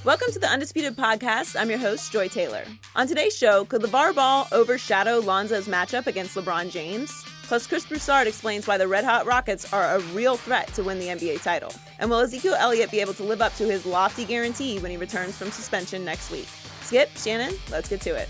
Welcome to the Undisputed Podcast. I'm your host, Joy Taylor. On today's show, could LeVar Ball overshadow Lonzo's matchup against LeBron James? Plus, Chris Broussard explains why the Red Hot Rockets are a real threat to win the NBA title. And will Ezekiel Elliott be able to live up to his lofty guarantee when he returns from suspension next week? Skip, Shannon, let's get to it.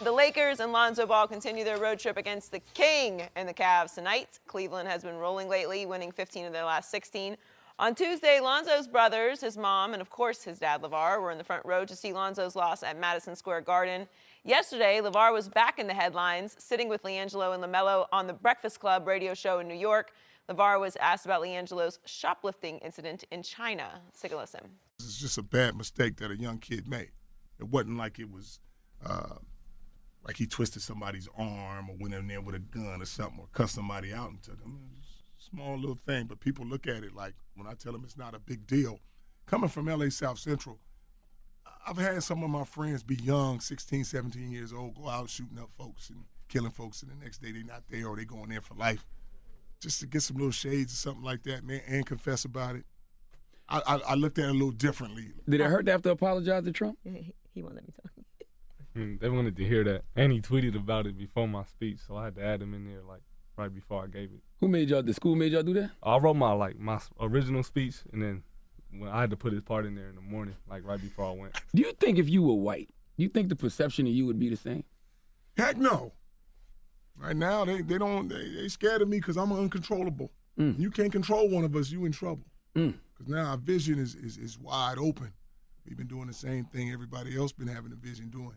The Lakers and Lonzo Ball continue their road trip against the King and the Cavs tonight. Cleveland has been rolling lately, winning 15 of their last 16. On Tuesday, Lonzo's brothers, his mom, and of course his dad, LaVar, were in the front row to see Lonzo's loss at Madison Square Garden. Yesterday, LaVar was back in the headlines, sitting with LiAngelo and LaMelo on the Breakfast Club radio show in New York. LaVar was asked about LiAngelo's shoplifting incident in China. Let's take a listen. It's just a bad mistake that a young kid made. It wasn't like it was like he twisted somebody's arm or went in there with a gun or something or cussed somebody out into them. Small little thing, but people look at it like, when I tell them it's not a big deal. Coming from LA South Central, I've had some of my friends be young, 16, 17 years old, go out shooting up folks and killing folks, and the next day they're not there or they going there for life. Just to get some little shades or something like that, man, and confess about it. I looked at it a little differently. Did it hurt to have to apologize to Trump? He won't let me talk. They wanted to hear that, and he tweeted about it before my speech, so I had to add him in there right before I gave it. Who made y'all? The school made y'all do that? I wrote my original speech, and then when I had to put his part in there in the morning, right before I went. Do you think if you were white, you think the perception of you would be the same? Heck no. Right now they scared of me because I'm uncontrollable. You can't control one of us, you in trouble. Because now our vision is wide open. We've been doing the same thing everybody else been having a vision doing,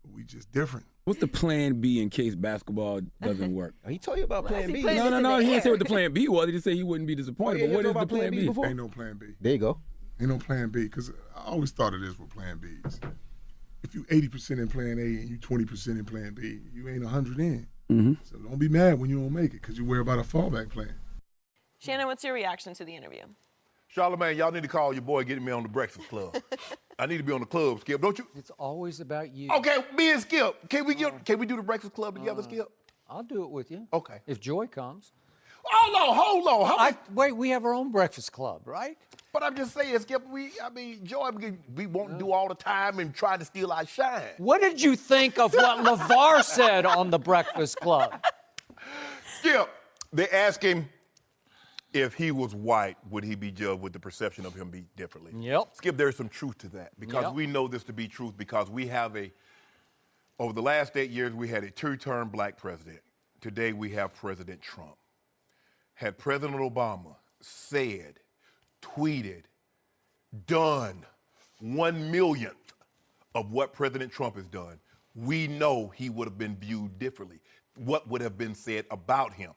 but we just different. What's the plan B in case basketball doesn't work? He told you about plan B. No. He didn't say what the plan B was. He just said he wouldn't be disappointed. Oh, yeah, but what is the plan B? Ain't no plan B. There you go. Ain't no plan B, because I always thought of this with plan Bs. If you 80% in plan A and you 20% in plan B, you ain't 100 in. So don't be mad when you don't make it, because you worry about a fallback plan. Shannon, what's your reaction to the interview? Charlamagne, y'all need to call your boy getting me on the Breakfast Club. I need to be on the club, Skip, don't you? It's always about you. Okay, me and Skip. Can we do the Breakfast Club together, Skip? I'll do it with you. Okay. If Joy comes. Hold on. Wait, we have our own Breakfast Club, right? But I'm just saying, Skip, Joy, we won't do all the time and try to steal our shine. What did you think of what LaVar said on the Breakfast Club? Skip, they asked him if he was white, would he be judged with the perception of him be differently? Yep. Skip, there's some truth to that, because we know this to be truth, because we have over the last 8 years, we had a two-term black president. Today, we have President Trump. Had President Obama said, tweeted, done 1/1,000,000th of what President Trump has done, we know he would have been viewed differently. What would have been said about him?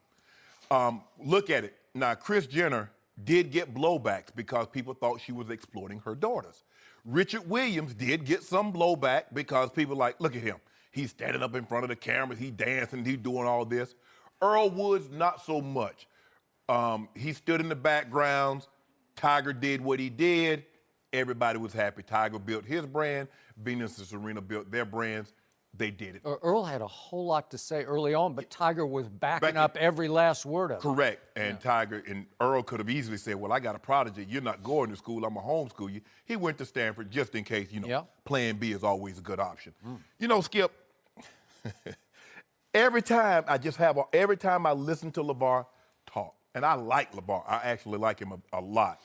Look at it. Now, Kris Jenner did get blowbacks because people thought she was exploiting her daughters. Richard Williams did get some blowback because people like, look at him. He's standing up in front of the cameras, he's dancing, he's doing all this. Earl Woods, not so much. He stood in the backgrounds. Tiger did what he did. Everybody was happy. Tiger built his brand. Venus and Serena built their brands. They did it. Earl had a whole lot to say early on, but Tiger was backing up every last word of it. Correct. And Tiger and Earl could have easily said, well, I got a prodigy. You're not going to school. I'm going to homeschool you. He went to Stanford just in case, plan B is always a good option. Skip, every time I listen to LaVar talk, and I like LaVar, I actually like him a lot,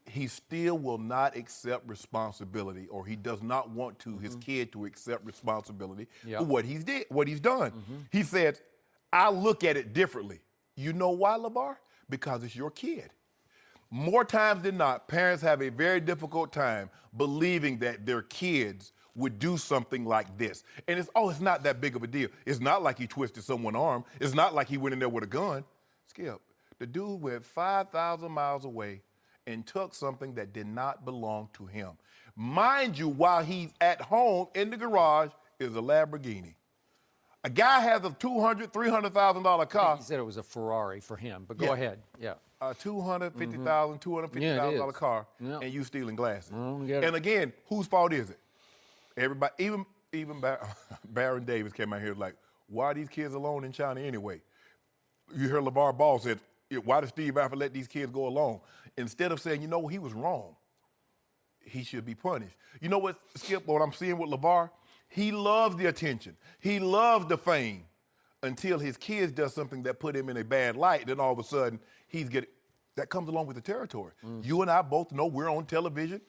he still will not accept responsibility, or he does not want his kid to accept responsibility for what he's done. He said, I look at it differently. You know why, LaVar? Because it's your kid. More times than not, parents have a very difficult time believing that their kids would do something like this. And it's not that big of a deal. It's not like he twisted someone's arm. It's not like he went in there with a gun. Skip, the dude went 5,000 miles away and took something that did not belong to him. Mind you, while he's at home in the garage is a Lamborghini. A guy has a $200,000, $300,000 car. He said it was a Ferrari for him, but go ahead. Yeah. A $250,000 car, and you stealing glasses. And again, whose fault is it? Everybody, even Baron Davis came out here like, why are these kids alone in China anyway? You heard LaVar Ball said, why does Steve Alford let these kids go alone? Instead of saying, he was wrong. he should be punished. You know what, Skip, what I'm seeing with LaVar? He loves the attention. He loves the fame until his kids does something that put him in a bad light. Then all of a sudden, that comes along with the territory. You and I both know we're on television.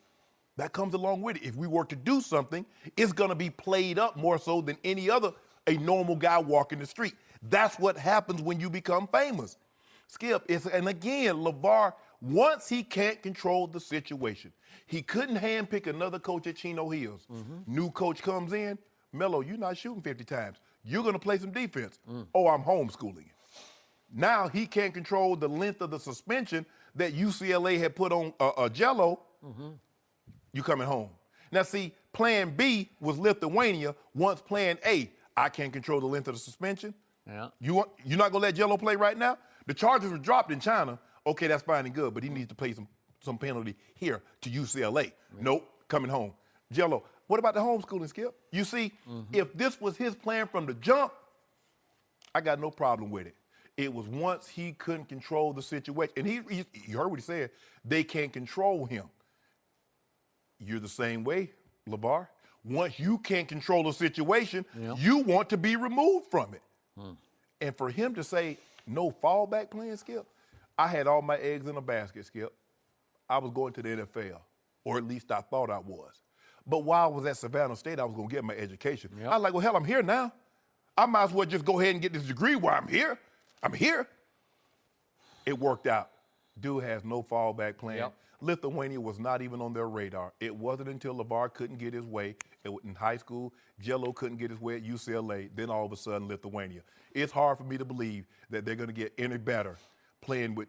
That comes along with it. If we were to do something, it's going to be played up more so than a normal guy walking the street. That's what happens when you become famous. Skip, and again, LaVar, once he can't control the situation, he couldn't handpick another coach at Chino Hills. New coach comes in, Melo, you're not shooting 50 times. You're going to play some defense. Oh, I'm homeschooling you. Now he can't control the length of the suspension that UCLA had put on Jello. You coming home. Now, see, plan B was Lithuania. Once plan A, I can't control the length of the suspension. Yeah. You're not going to let Jello play right now? The charges were dropped in China. Okay, that's fine and good, but he needs to pay some penalty here to UCLA. Nope, coming home. Jello, what about the homeschooling, Skip? You see, if this was his plan from the jump, I got no problem with it. It was once he couldn't control the situation. And you heard what he said. They can't control him. You're the same way, LaVar. Once you can't control the situation, you want to be removed from it. And for him to say, no fallback plan, Skip, I had all my eggs in a basket, Skip. I was going to the NFL, or at least I thought I was. But while I was at Savannah State, I was going to get my education. I was like, well, hell, I'm here now. I might as well just go ahead and get this degree while I'm here. I'm here. It worked out. Dude has no fallback plan. Lithuania was not even on their radar. It wasn't until LaVar couldn't get his way in high school, Jello couldn't get his way at UCLA, then all of a sudden Lithuania. It's hard for me to believe that they're going to get any better playing with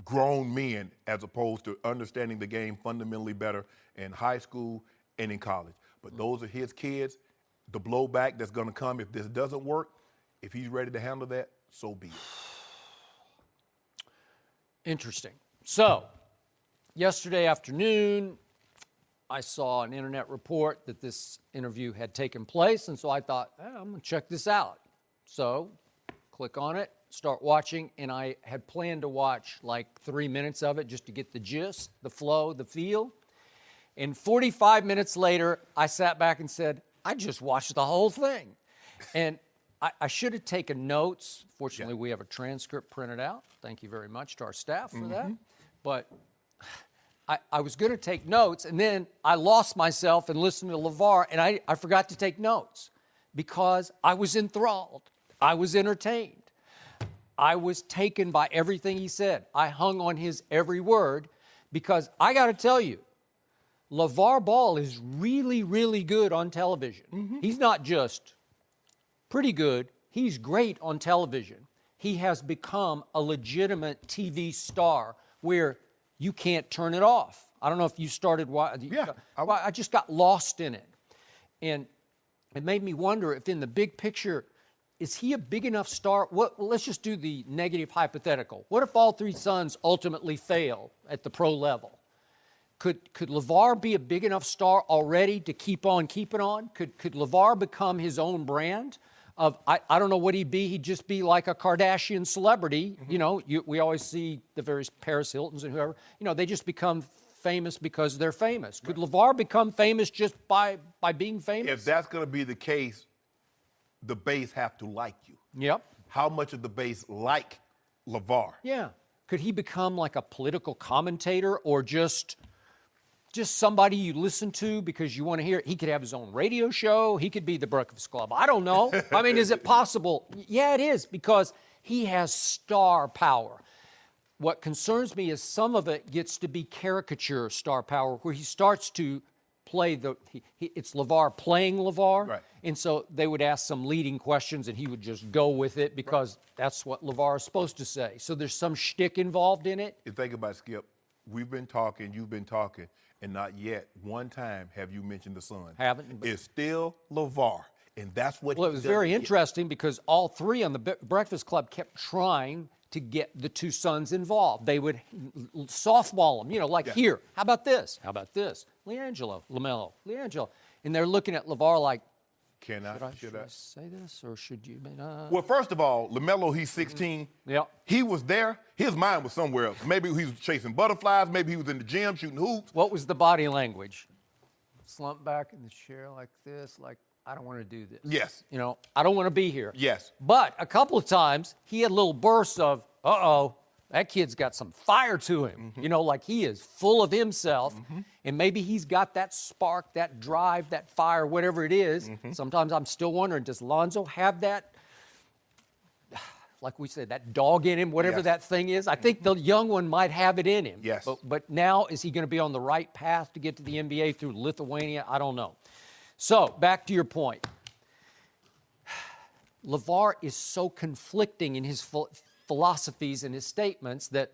grown men as opposed to understanding the game fundamentally better in high school and in college. But those are his kids. The blowback that's going to come if this doesn't work, if he's ready to handle that, so be it. Interesting. So, yesterday afternoon, I saw an internet report that this interview had taken place, and so I thought, I'm going to check this out. So, click on it, start watching, and I had planned to watch like 3 minutes of it just to get the gist, the flow, the feel. And 45 minutes later, I sat back and said, I just watched the whole thing. And I should have taken notes. Fortunately, we have a transcript printed out. Thank you very much to our staff for that. But I was going to take notes, and then I lost myself and listened to LaVar, and I forgot to take notes because I was enthralled. I was entertained. I was taken by everything he said. I hung on his every word because I got to tell you, LaVar Ball is really, really good on television. He's not just pretty good. He's great on television. He has become a legitimate TV star where you can't turn it off. I don't know if you started watching. Yeah. I just got lost in it. And it made me wonder if in the big picture, is he a big enough star? Let's just do the negative hypothetical. What if all three sons ultimately fail at the pro level? Could LaVar be a big enough star already to keep on keeping on? Could LaVar become his own brand? I don't know what he'd be. He'd just be like a Kardashian celebrity. You know, we always see the various Paris Hiltons and whoever. You know, they just become famous because they're famous. Could LaVar become famous just by being famous? If that's going to be the case, the base have to like you. Yep. How much of the base like LaVar? Yeah. Could he become like a political commentator or just somebody you listen to because you want to hear it? He could have his own radio show. He could be the Breakfast Club. I don't know. I mean, is it possible? Yeah, it is, because he has star power. What concerns me is some of it gets to be caricature star power, where he starts to play it's LaVar playing LaVar. Right. And so they would ask some leading questions and he would just go with it because that's what LaVar is supposed to say. So there's some shtick involved in it. You think about it, Skip. We've been talking, you've been talking, and not yet one time have you mentioned the son. Haven't. It's still LaVar, and that's what. Well, it was very interesting because all three on the Breakfast Club kept trying to get the two sons involved. They would softball them, you know, like, here, how about this? How about this? LeAngelo, LaMelo, LeAngelo. And they're looking at LaVar like, Should I say this, or should you? Well, first of all, LaMelo, he's 16. Yeah. He was there. His mind was somewhere else. Maybe he was chasing butterflies. Maybe he was in the gym shooting hoops. What was the body language? Slump back in the chair like this, like, I don't want to do this. Yes. You know, I don't want to be here. Yes. But a couple of times, he had little bursts of, that kid's got some fire to him. You know, like he is full of himself. And maybe he's got that spark, that drive, that fire, whatever it is. Sometimes I'm still wondering, does Lonzo have that, like we said, that dog in him, whatever that thing is? I think the young one might have it in him. Yes. But now, is he going to be on the right path to get to the NBA through Lithuania? I don't know. So, back to your point. LaVar is so conflicting in his philosophies and his statements that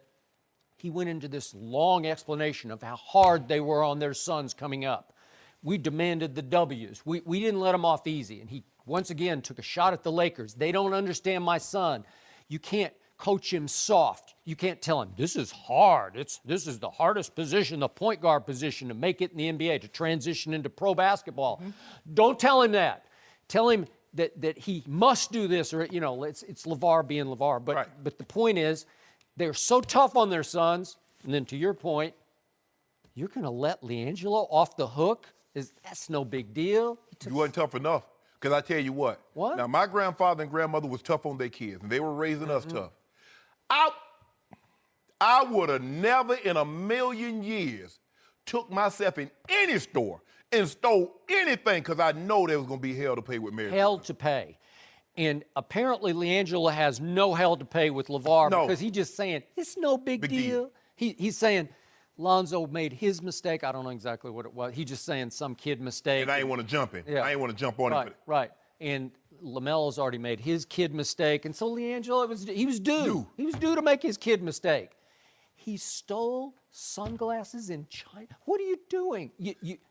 he went into this long explanation of how hard they were on their sons coming up. We demanded the W's. We didn't let them off easy. And he, once again, took a shot at the Lakers. They don't understand my son. You can't coach him soft. You can't tell him, this is hard. This is the hardest position, the point guard position, to make it in the NBA, to transition into pro basketball. Don't tell him that. Tell him that he must do this, or, you know, it's LaVar being LaVar. But the point is, they're so tough on their sons, and then to your point, you're going to let LiAngelo off the hook? That's no big deal. You wasn't tough enough. Because I tell you what. Now, my grandfather and grandmother was tough on their kids, and they were raising us tough. I would have never in a million years took myself in any store and stole anything because I know there was going to be hell to pay with Mary. Hell to pay. And apparently LiAngelo has no hell to pay with LaVar because he's just saying, it's no big deal. He's saying Lonzo made his mistake. I don't know exactly what it was. He's just saying some kid mistake. And I ain't want to jump in. I ain't want to jump on it. Right. And LaMelo's already made his kid mistake. And so LiAngelo, he was due. He was due to make his kid mistake. He stole sunglasses in China. What are you doing?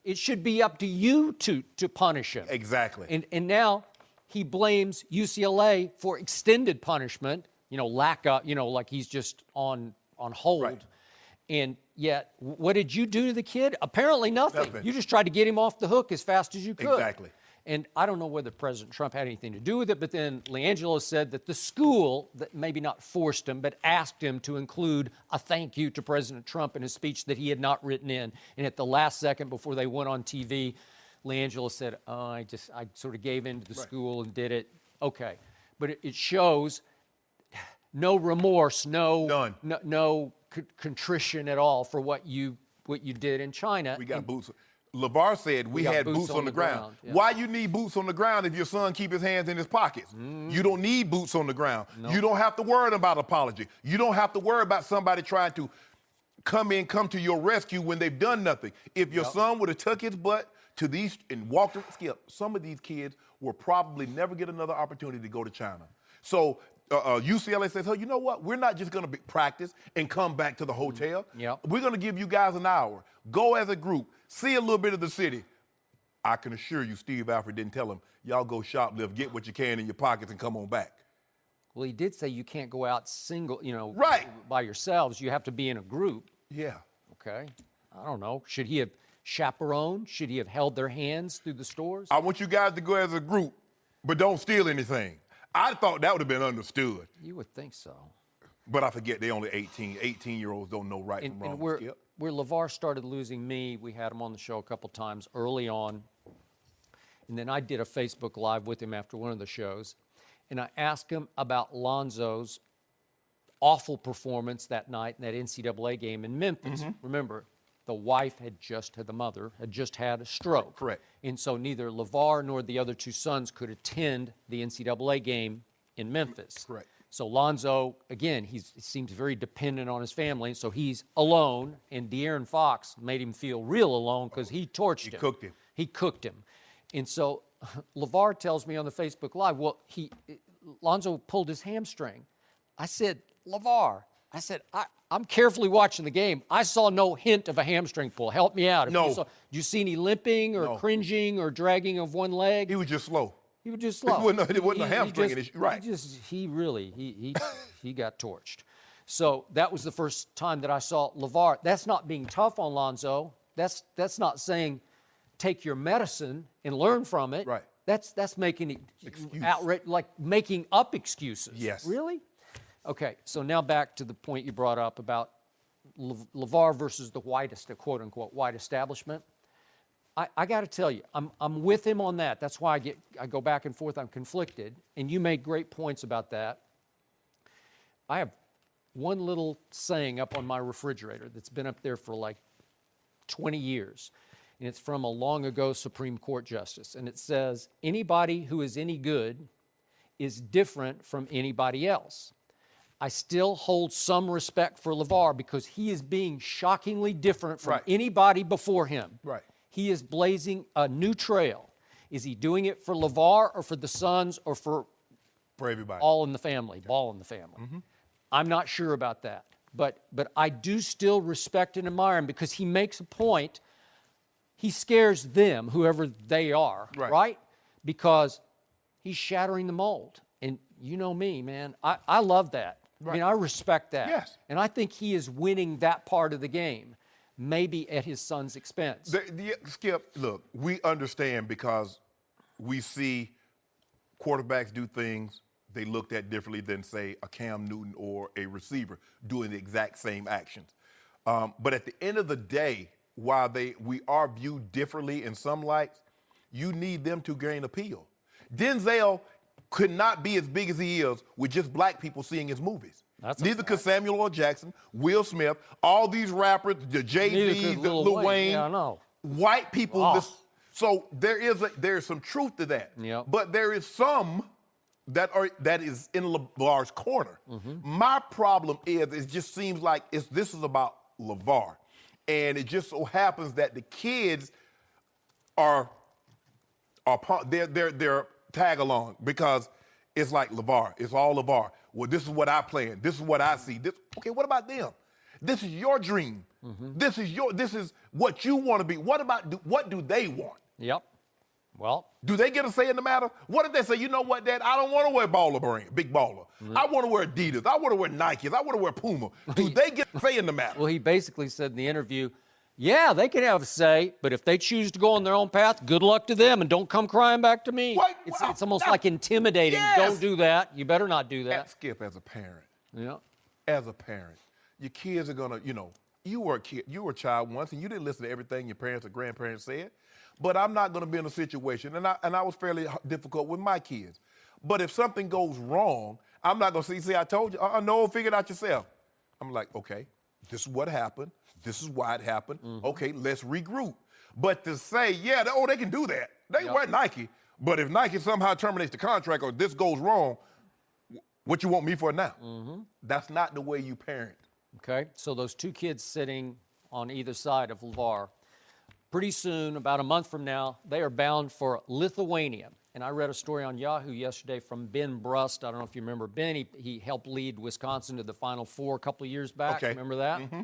It should be up to you to punish him. Exactly. And now he blames UCLA for extended punishment, like he's just on hold. Right. And yet, what did you do to the kid? Apparently nothing. You just tried to get him off the hook as fast as you could. Exactly. And I don't know whether President Trump had anything to do with it, but then LiAngelo said that the school, that maybe not forced him, but asked him to include a thank you to President Trump in his speech that he had not written in. And at the last second before they went on TV, LiAngelo said, I sort of gave in to the school and did it. Okay. But it shows no remorse, no contrition at all for what you did in China. We got boots. LaVar said we had boots on the ground. Yeah. Why you need boots on the ground if your son keep his hands in his pockets? You don't need boots on the ground. You don't have to worry about apology. You don't have to worry about somebody trying to come to your rescue when they've done nothing. If your son would have took his butt to these and walked, some of these kids will probably never get another opportunity to go to China. So UCLA says, you know what? We're not just going to practice and come back to the hotel. We're going to give you guys an hour. Go as a group. See a little bit of the city. I can assure you Steve Alford didn't tell him, y'all go shoplift, get what you can in your pockets and come on back. Well, he did say you can't go out single, right, by yourselves. You have to be in a group. Yeah. Okay. I don't know. Should he have chaperoned? Should he have held their hands through the stores? I want you guys to go as a group, but don't steal anything. I thought that would have been understood. You would think so. But I forget they only 18. 18-year-olds don't know right from wrong. Where LaVar started losing me, we had him on the show a couple times early on. And then I did a Facebook Live with him after one of the shows. And I asked him about Lonzo's awful performance that night in that NCAA game in Memphis. Remember, the mother had just had a stroke. Correct. And so neither LaVar nor the other two sons could attend the NCAA game in Memphis. Correct. So Lonzo, again, he seems very dependent on his family, so he's alone, and De'Aaron Fox made him feel real alone because he torched him. He cooked him. And so LaVar tells me on the Facebook Live, Lonzo pulled his hamstring. I said, LaVar, I'm carefully watching the game. I saw no hint of a hamstring pull. Help me out. Did you see any limping or cringing or dragging of one leg? He was just slow. He was just slow. It wasn't a hamstring issue. Right. He got torched. So that was the first time that I saw LaVar. That's not being tough on Lonzo. That's not saying take your medicine and learn from it. Right. That's making it outright, like making up excuses. Yes. Really? Okay, so now back to the point you brought up about LaVar versus the whitest, the quote-unquote white establishment. I got to tell you, I'm with him on that. That's why I go back and forth. I'm conflicted, and you made great points about that. I have one little saying up on my refrigerator that's been up there for like 20 years, and it's from a long ago Supreme Court justice, and it says, anybody who is any good is different from anybody else. I still hold some respect for LaVar because he is being shockingly different from anybody before him. Right. He is blazing a new trail. Is he doing it for LaVar or for the Sons or for everybody? All in the family, Ball in the family? Mm-hmm. I'm not sure about that. But I do still respect and admire him because he makes a point. He scares them, whoever they are, right? Because he's shattering the mold. And you know me, man. I love that. Right. I mean, I respect that. Yes. And I think he is winning that part of the game, maybe at his son's expense. Skip, look, we understand because we see quarterbacks do things they looked at differently than, say, a Cam Newton or a receiver doing the exact same actions. But at the end of the day, while we are viewed differently in some lights, you need them to gain appeal. Denzel could not be as big as he is with just black people seeing his movies. Neither could Samuel L. Jackson, Will Smith, all these rappers, the Jay-Z, the Lil Wayne. Yeah, I know. White people. So there is some truth to that. Yep. But there is some that is in LaVar's corner. Mm-hmm. My problem is it just seems like this is about LaVar. And it just so happens that the kids are they're tag along because it's like LaVar. It's all LaVar. Well, this is what I plan. This is what I see. Okay, what about them? This is your dream. Mm-hmm. This is what you want to be. What do they want? Yep. Well, do they get a say in the matter? What if they say, you know what, Dad, I don't want to wear baller brand, big baller. Mm-hmm. I want to wear Adidas. I want to wear Nikes. I want to wear Puma. Do they get a say in the matter? Well, he basically said in the interview, yeah, they can have a say, but if they choose to go on their own path, good luck to them, and don't come crying back to me. What? It's almost like intimidating. Yes. Don't do that. You better not do that. Skip, as a parent. Yeah. As a parent, your kids are going to, you were a kid, you were a child once, and you didn't listen to everything your parents or grandparents said. But I'm not going to be in a situation, and I was fairly difficult with my kids. But if something goes wrong, I'm not going to see, I told you, no, figure it out yourself. I'm like, okay, this is what happened. This is why it happened. Mm-hmm. Okay, let's regroup. But to say, they can do that. They wear Nike. But if Nike somehow terminates the contract or this goes wrong, what you want me for now? Mm-hmm. That's not the way you parent. Okay, so those two kids sitting on either side of LaVar, pretty soon, about a month from now, they are bound for Lithuania. And I read a story on Yahoo yesterday from Ben Brust. I don't know if you remember Ben. He helped lead Wisconsin to the Final Four a couple of years back. Okay. Remember that? Mm-hmm.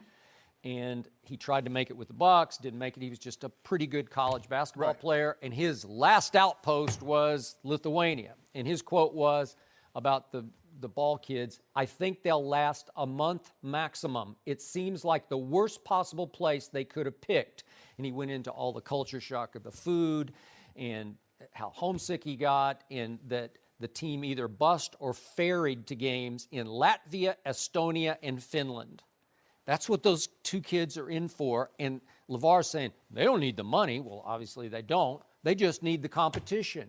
And he tried to make it with the Bucks, didn't make it. He was just a pretty good college basketball player. And his last outpost was Lithuania. And his quote was about the Ball kids, I think they'll last a month maximum. It seems like the worst possible place they could have picked. And he went into all the culture shock of the food and how homesick he got, and that the team either bust or ferried to games in Latvia, Estonia, and Finland. That's what those two kids are in for. And LaVar's saying, they don't need the money. Well, obviously they don't. They just need the competition.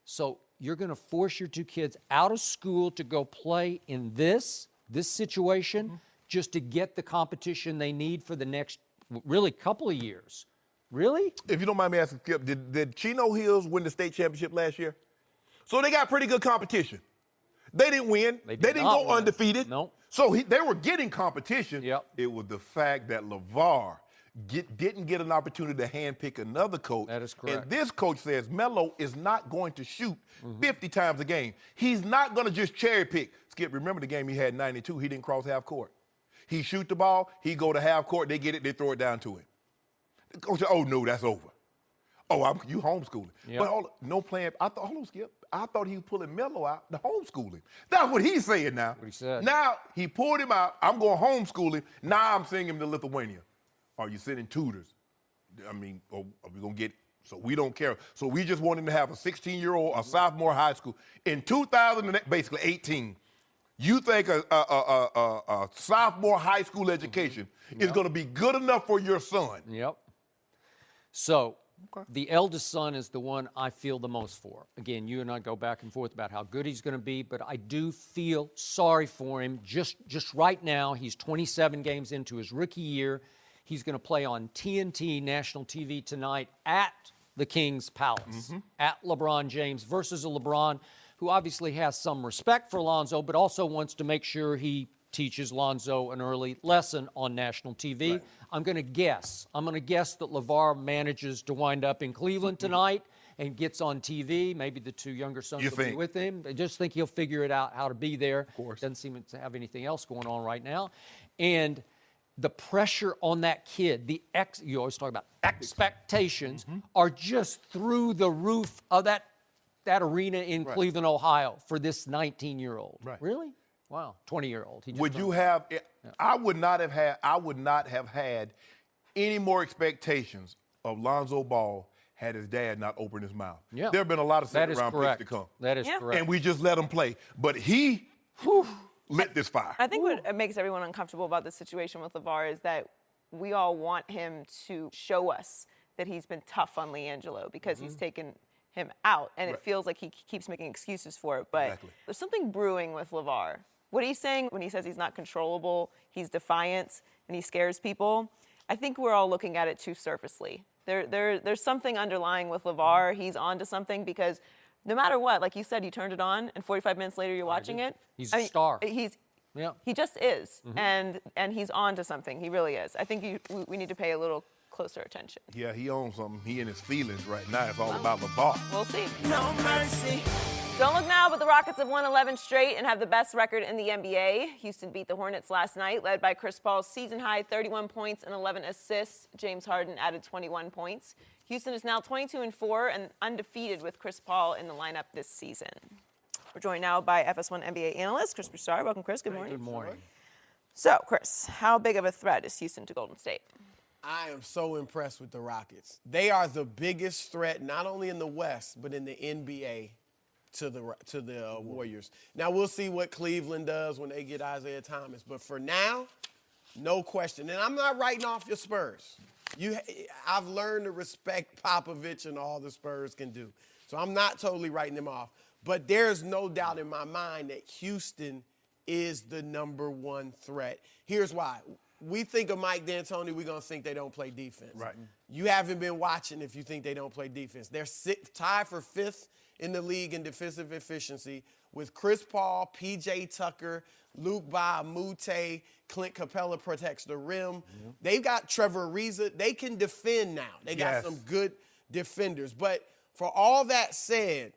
So you're going to force your two kids out of school to go play in this situation just to get the competition they need for the next, really, couple of years. Really? If you don't mind me asking, Skip, did Chino Hills win the state championship last year? So they got pretty good competition. They didn't win. They didn't go undefeated. No. So they were getting competition. Yep. It was the fact that LaVar didn't get an opportunity to handpick another coach. That is correct. And this coach says Melo is not going to shoot 50 times a game. He's not going to just cherry pick. Skip, remember the game he had 92. He didn't cross half court. He shoot the ball. He go to half court. They get it. They throw it down to him. The coach said, oh, no, that's over. Oh, you homeschooling. Yep. But no plan. Hold on, Skip. I thought he was pulling Melo out to homeschool him. That's what he's saying now. What he said. Now, he pulled him out. I'm going to homeschool him. Now I'm sending him to Lithuania. Are you sending tutors? I mean, are we going to get So we don't care. So we just want him to have a 16-year-old, a sophomore high school. In 2018, you think a sophomore high school education is going to be good enough for your son? Yep. So the eldest son is the one I feel the most for. Again, you and I go back and forth about how good he's going to be, but I do feel sorry for him. Just right now, he's 27 games into his rookie year. He's going to play on TNT, national TV tonight at the King's Palace, at LeBron James versus a LeBron who obviously has some respect for Lonzo, but also wants to make sure he teaches Lonzo an early lesson on national TV. Right. I'm going to guess that LaVar manages to wind up in Cleveland tonight and gets on TV. Maybe the two younger sons will be with him. I just think he'll figure it out how to be there. Of course. Doesn't seem to have anything else going on right now. And the pressure on that kid, you always talk about expectations, are just through the roof of that arena in Cleveland, Ohio for this 19-year-old. Right. Really? Wow, 20-year-old. Would you have? I would not have had any more expectations of Lonzo Ball had his dad not opened his mouth. Yeah. There have been a lot of second-round picks to come. That is correct. And we just let him play. But he lit this fire. I think what makes everyone uncomfortable about this situation with LaVar is that we all want him to show us that he's been tough on LiAngelo because he's taken him out, and it feels like he keeps making excuses for it. But there's something brewing with LaVar. What he's saying when he says he's not controllable, he's defiant, and he scares people, I think we're all looking at it too surfacely. There's something underlying with LaVar. He's onto something because no matter what, like you said, you turned it on, and 45 minutes later you're watching it. He's a star. He just is, and he's on to something. He really is. I think we need to pay a little closer attention. Yeah, he owns something. He in his feelings right now. It's all about LaVar. We'll see. No mercy. Don't look now, but the Rockets have won 11 straight and have the best record in the NBA. Houston beat the Hornets last night, led by Chris Paul's season-high 31 points and 11 assists. James Harden added 21 points. Houston is now 22-4 and undefeated with Chris Paul in the lineup this season. We're joined now by FS1 NBA analyst Chris Broussard. Welcome, Chris. Good morning. Good morning. So, Chris, how big of a threat is Houston to Golden State? I am so impressed with the Rockets. They are the biggest threat, not only in the West, but in the NBA to the Warriors. Now, we'll see what Cleveland does when they get Isaiah Thomas. But for now, no question. And I'm not writing off your Spurs. I've learned to respect Popovich and all the Spurs can do. So I'm not totally writing them off. But there's no doubt in my mind that Houston is the number one threat. Here's why. We think of Mike D'Antoni, we're going to think they don't play defense. Right. You haven't been watching if you think they don't play defense. They're tied for 5th in the league in defensive efficiency with Chris Paul, P.J. Tucker, Luke Mute, Clint Capella protects the rim. They've got Trevor Ariza. They can defend now. They got some good defenders. But for all that said,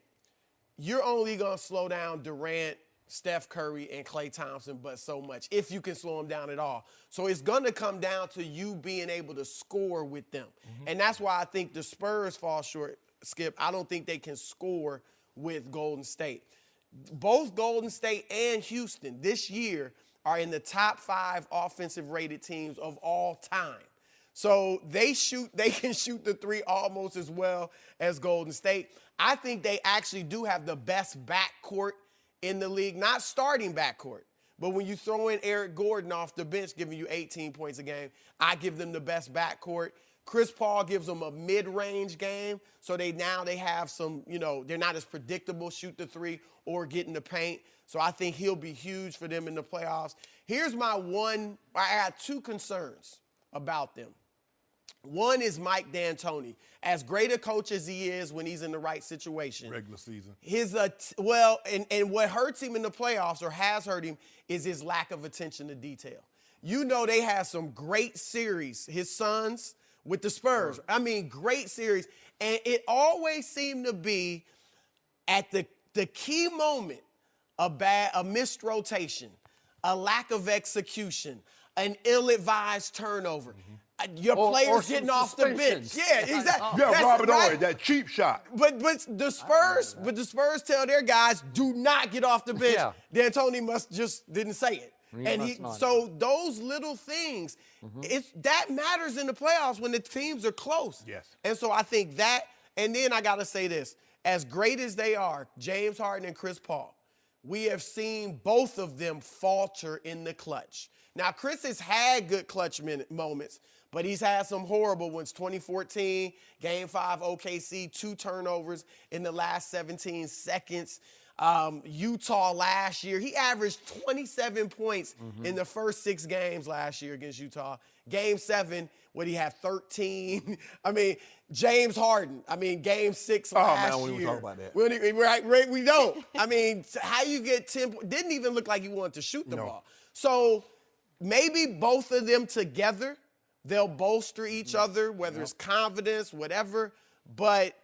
you're only going to slow down Durant, Steph Curry, and Klay Thompson, but so much, if you can slow them down at all. So it's going to come down to you being able to score with them. And that's why I think the Spurs fall short, Skip. I don't think they can score with Golden State. Both Golden State and Houston this year are in the top 5 offensive rated teams of all time. So they can shoot the three almost as well as Golden State. I think they actually do have the best backcourt in the league, not starting backcourt, but when you throw in Eric Gordon off the bench giving you 18 points a game, I give them the best backcourt. Chris Paul gives them a mid-range game, so they have some, they're not as predictable, shoot the three or get in the paint. So I think he'll be huge for them in the playoffs. Here's I got 2 concerns about them. One is Mike D'Antoni. As great a coach as he is when he's in the right situation. Regular season. And what hurts him in the playoffs or has hurt him is his lack of attention to detail. They have some great series, his sons with the Spurs. I mean, great series. And it always seemed to be at the key moment, a missed rotation, a lack of execution, an ill-advised turnover. Your players getting off the bench. Yeah, exactly. Yeah, Robert Ory, that cheap shot. But the Spurs tell their guys, do not get off the bench. Yeah. D'Antoni must just didn't say it. So those little things, that matters in the playoffs when the teams are close. Yes. And so I think that And then I got to say this. As great as they are, James Harden and Chris Paul, we have seen both of them falter in the clutch. Now, Chris has had good clutch moments, but he's had some horrible ones. 2014, Game 5, OKC, 2 turnovers in the last 17 seconds. Utah last year, he averaged 27 points in the first 6 games last year against Utah. Game 7, what he had 13. I mean, James Harden. I mean, Game 6 last year. We don't talk about that. We don't. I mean, how you get 10 points? Didn't even look like he wanted to shoot the ball. So maybe both of them together, they'll bolster each other, whether it's confidence, whatever. But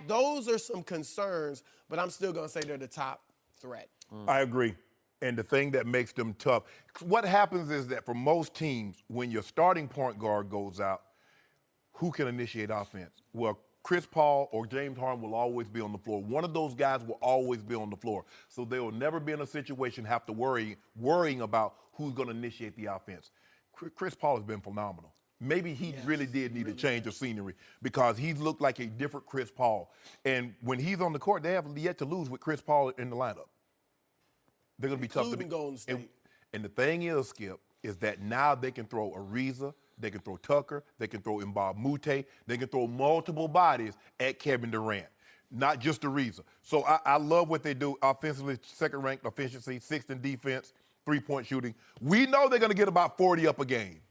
those are some concerns, but I'm still going to say they're the top threat. I agree. And the thing that makes them tough, what happens is that for most teams, when your starting point guard goes out, who can initiate offense? Well, Chris Paul or James Harden will always be on the floor. One of those guys will always be on the floor. So they will never be in a situation have to worrying about who's going to initiate the offense. Chris Paul has been phenomenal. Maybe he really did need a change of scenery because he's looked like a different Chris Paul. And when he's on the court, they have yet to lose with Chris Paul in the lineup. They're going to be tough to beat. Golden State. And the thing is, Skip, is that now they can throw Ariza, they can throw Tucker, they can throw Mbah Moute, they can throw multiple bodies at Kevin Durant, not just Ariza. So I love what they do offensively, second-ranked efficiency, 6th in defense, 3-point shooting. We know they're going to get about 40 up a game.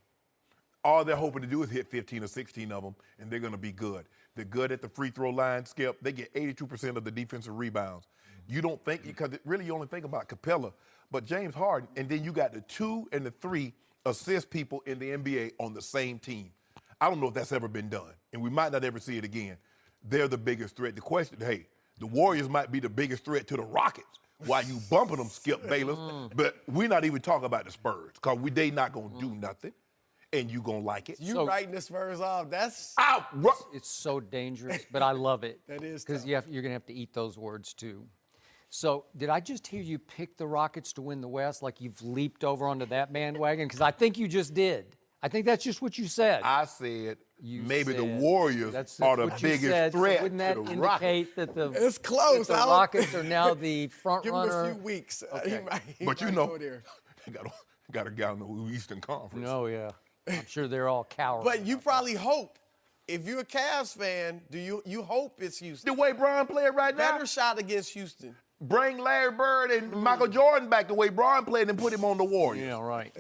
All they're hoping to do is hit 15 or 16 of them, and they're going to be good. They're good at the free throw line, Skip. They get 82% of the defensive rebounds. You don't think, because really you only think about Capella, but James Harden, and then you got the 2 and the 3 assist people in the NBA on the same team. I don't know if that's ever been done, and we might not ever see it again. They're the biggest threat. The question, hey, the Warriors might be the biggest threat to the Rockets while you bumping them, Skip Bayless, but we're not even talking about the Spurs because they not going to do nothing. And you gonna like it. You writing the Spurs off? That's it's so dangerous, but I love it. That is because tough. you're gonna have to eat those words too. So did I just hear you pick the Rockets to win the West? Like you've leaped over onto that bandwagon? Because I think you just did. I think that's just what you said. I said maybe said, the Warriors are the biggest threat so wouldn't that to the indicate Rockets. that it's close. the Rockets are now the front Give runner? him a few weeks. Okay. But you know, got a guy in the Eastern Conference. No, yeah. I'm sure they're all cowards. But you probably hope, if you're a Cavs fan, you hope it's Houston? The way Bron played right now. Better shot against Houston. Bring Larry Bird and Michael Jordan back the way Bron played and put him on the Warriors. Yeah, right.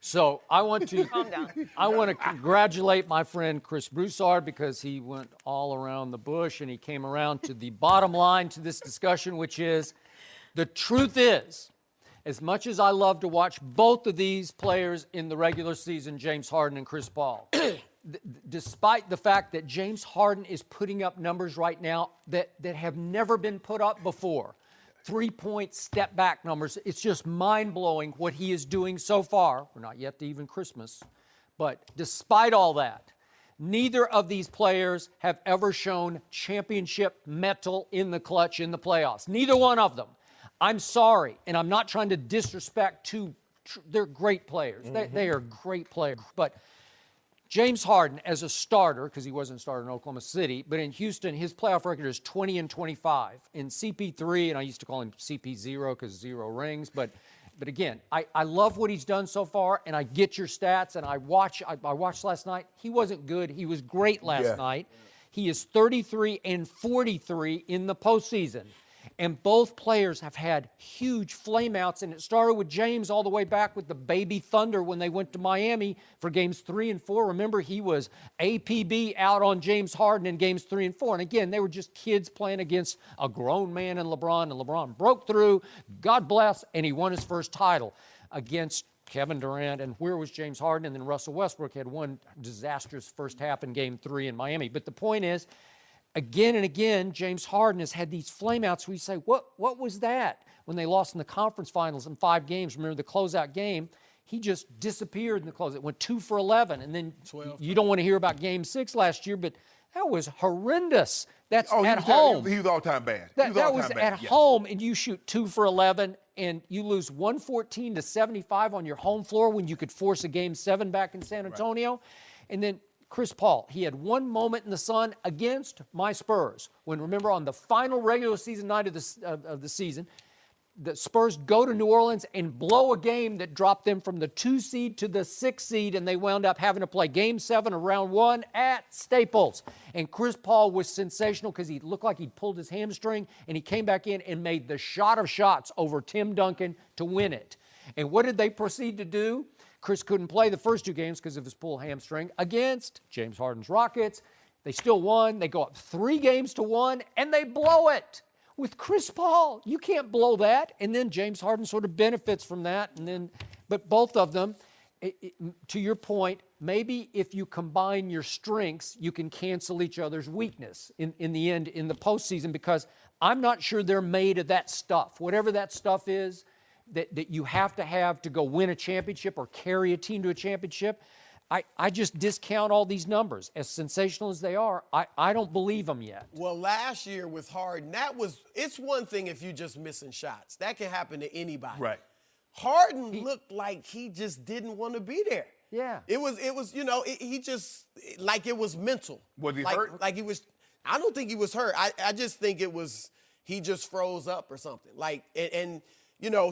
So I want to Calm down. I want to congratulate my friend Chris Broussard because he went all around the bush and he came around to the bottom line to this discussion, which is the truth is, as much as I love to watch both of these players in the regular season, James Harden and Chris Paul, despite the fact that James Harden is putting up numbers right now that have never been put up before, 3-point step-back numbers, it's just mind-blowing what he is doing so far. We're not yet to even Christmas. But despite all that, neither of these players have ever shown championship mettle in the clutch in the playoffs. Neither one of them. I'm sorry, and I'm not trying to disrespect they're great players. They are great players. But James Harden, as a starter, because he wasn't a starter in Oklahoma City, but in Houston, his playoff record is 20-25. In CP3, and I used to call him CP0 because 0 rings, but again, I love what he's done so far, and I get your stats, and I watched last night. He wasn't good. He was great last night. He is 33-43 in the postseason. And both players have had huge flameouts, and it started with James all the way back with the Baby Thunder when they went to Miami for games 3 and 4. Remember, he was APB out on James Harden in games 3 and 4. And again, they were just kids playing against a grown man in LeBron, and LeBron broke through, God bless, and he won his first title against Kevin Durant. And where was James Harden? And then Russell Westbrook had one disastrous first half in game 3 in Miami. But the point is, again and again, James Harden has had these flameouts where you say, what was that? When they lost in the conference finals in 5 games, remember the closeout game, he just disappeared in the closeout. It went 2 for 11. And then 12. You don't want to hear about game 6 last year, but that was horrendous. That's at home. He was all-time bad. That was at home, and you shoot 2 for 11, and you lose 114-75 on your home floor when you could force a game 7 back in San Antonio. Right. And then Chris Paul, he had one moment in the sun against my Spurs. When, remember, on the final regular season night of the season, the Spurs go to New Orleans and blow a game that dropped them from the 2 seed to the 6 seed, and they wound up having to play Game 7 of Round 1 at Staples. And Chris Paul was sensational because he looked like he'd pulled his hamstring, and he came back in and made the shot of shots over Tim Duncan to win it. And what did they proceed to do? Chris couldn't play the first 2 games because of his pulled hamstring against James Harden's Rockets. They still won. They go up 3 games to 1, and they blow it. With Chris Paul, you can't blow that. And then James Harden sort of benefits from that. But both of them, to your point, maybe if you combine your strengths, you can cancel each other's weakness in the end, in the postseason, because I'm not sure they're made of that stuff. Whatever that stuff is that you have to go win a championship or carry a team to a championship, I just discount all these numbers. As sensational as they are, I don't believe them yet. Well, last year with Harden, it's one thing if you're just missing shots. That can happen to anybody. Right. Harden looked like he just didn't want to be there. Yeah. It was he just, like it was mental. Was he hurt? Like he was, I don't think he was hurt. I just think it was, he just froze up or something.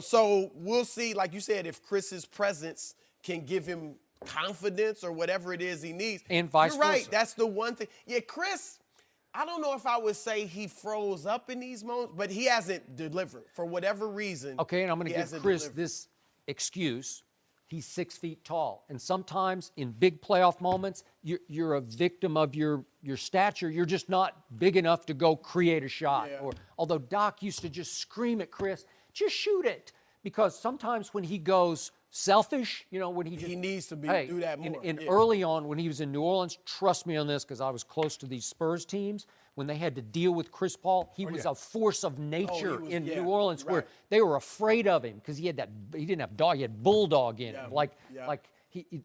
So we'll see, like you said, if Chris's presence can give him confidence or whatever it is he needs. And vice You're right. versa. That's the one thing. Yeah, Chris, I don't know if I would say he froze up in these moments, but he hasn't delivered for whatever reason. Okay, and I'm going to give hasn't Chris delivered. this excuse. He's 6 feet tall. And sometimes in big playoff moments, you're a victim of your stature. You're just not big enough to go create a shot. Yeah. Although Doc used to just scream at Chris, just shoot it. Because sometimes when he goes selfish, when he needs to do that more. And early on when he was in New Orleans, trust me on this because I was close to these Spurs teams, when they had to deal with Chris Paul, he was a force of nature in New Orleans where they were afraid of him because he didn't have dog, he had bulldog in him.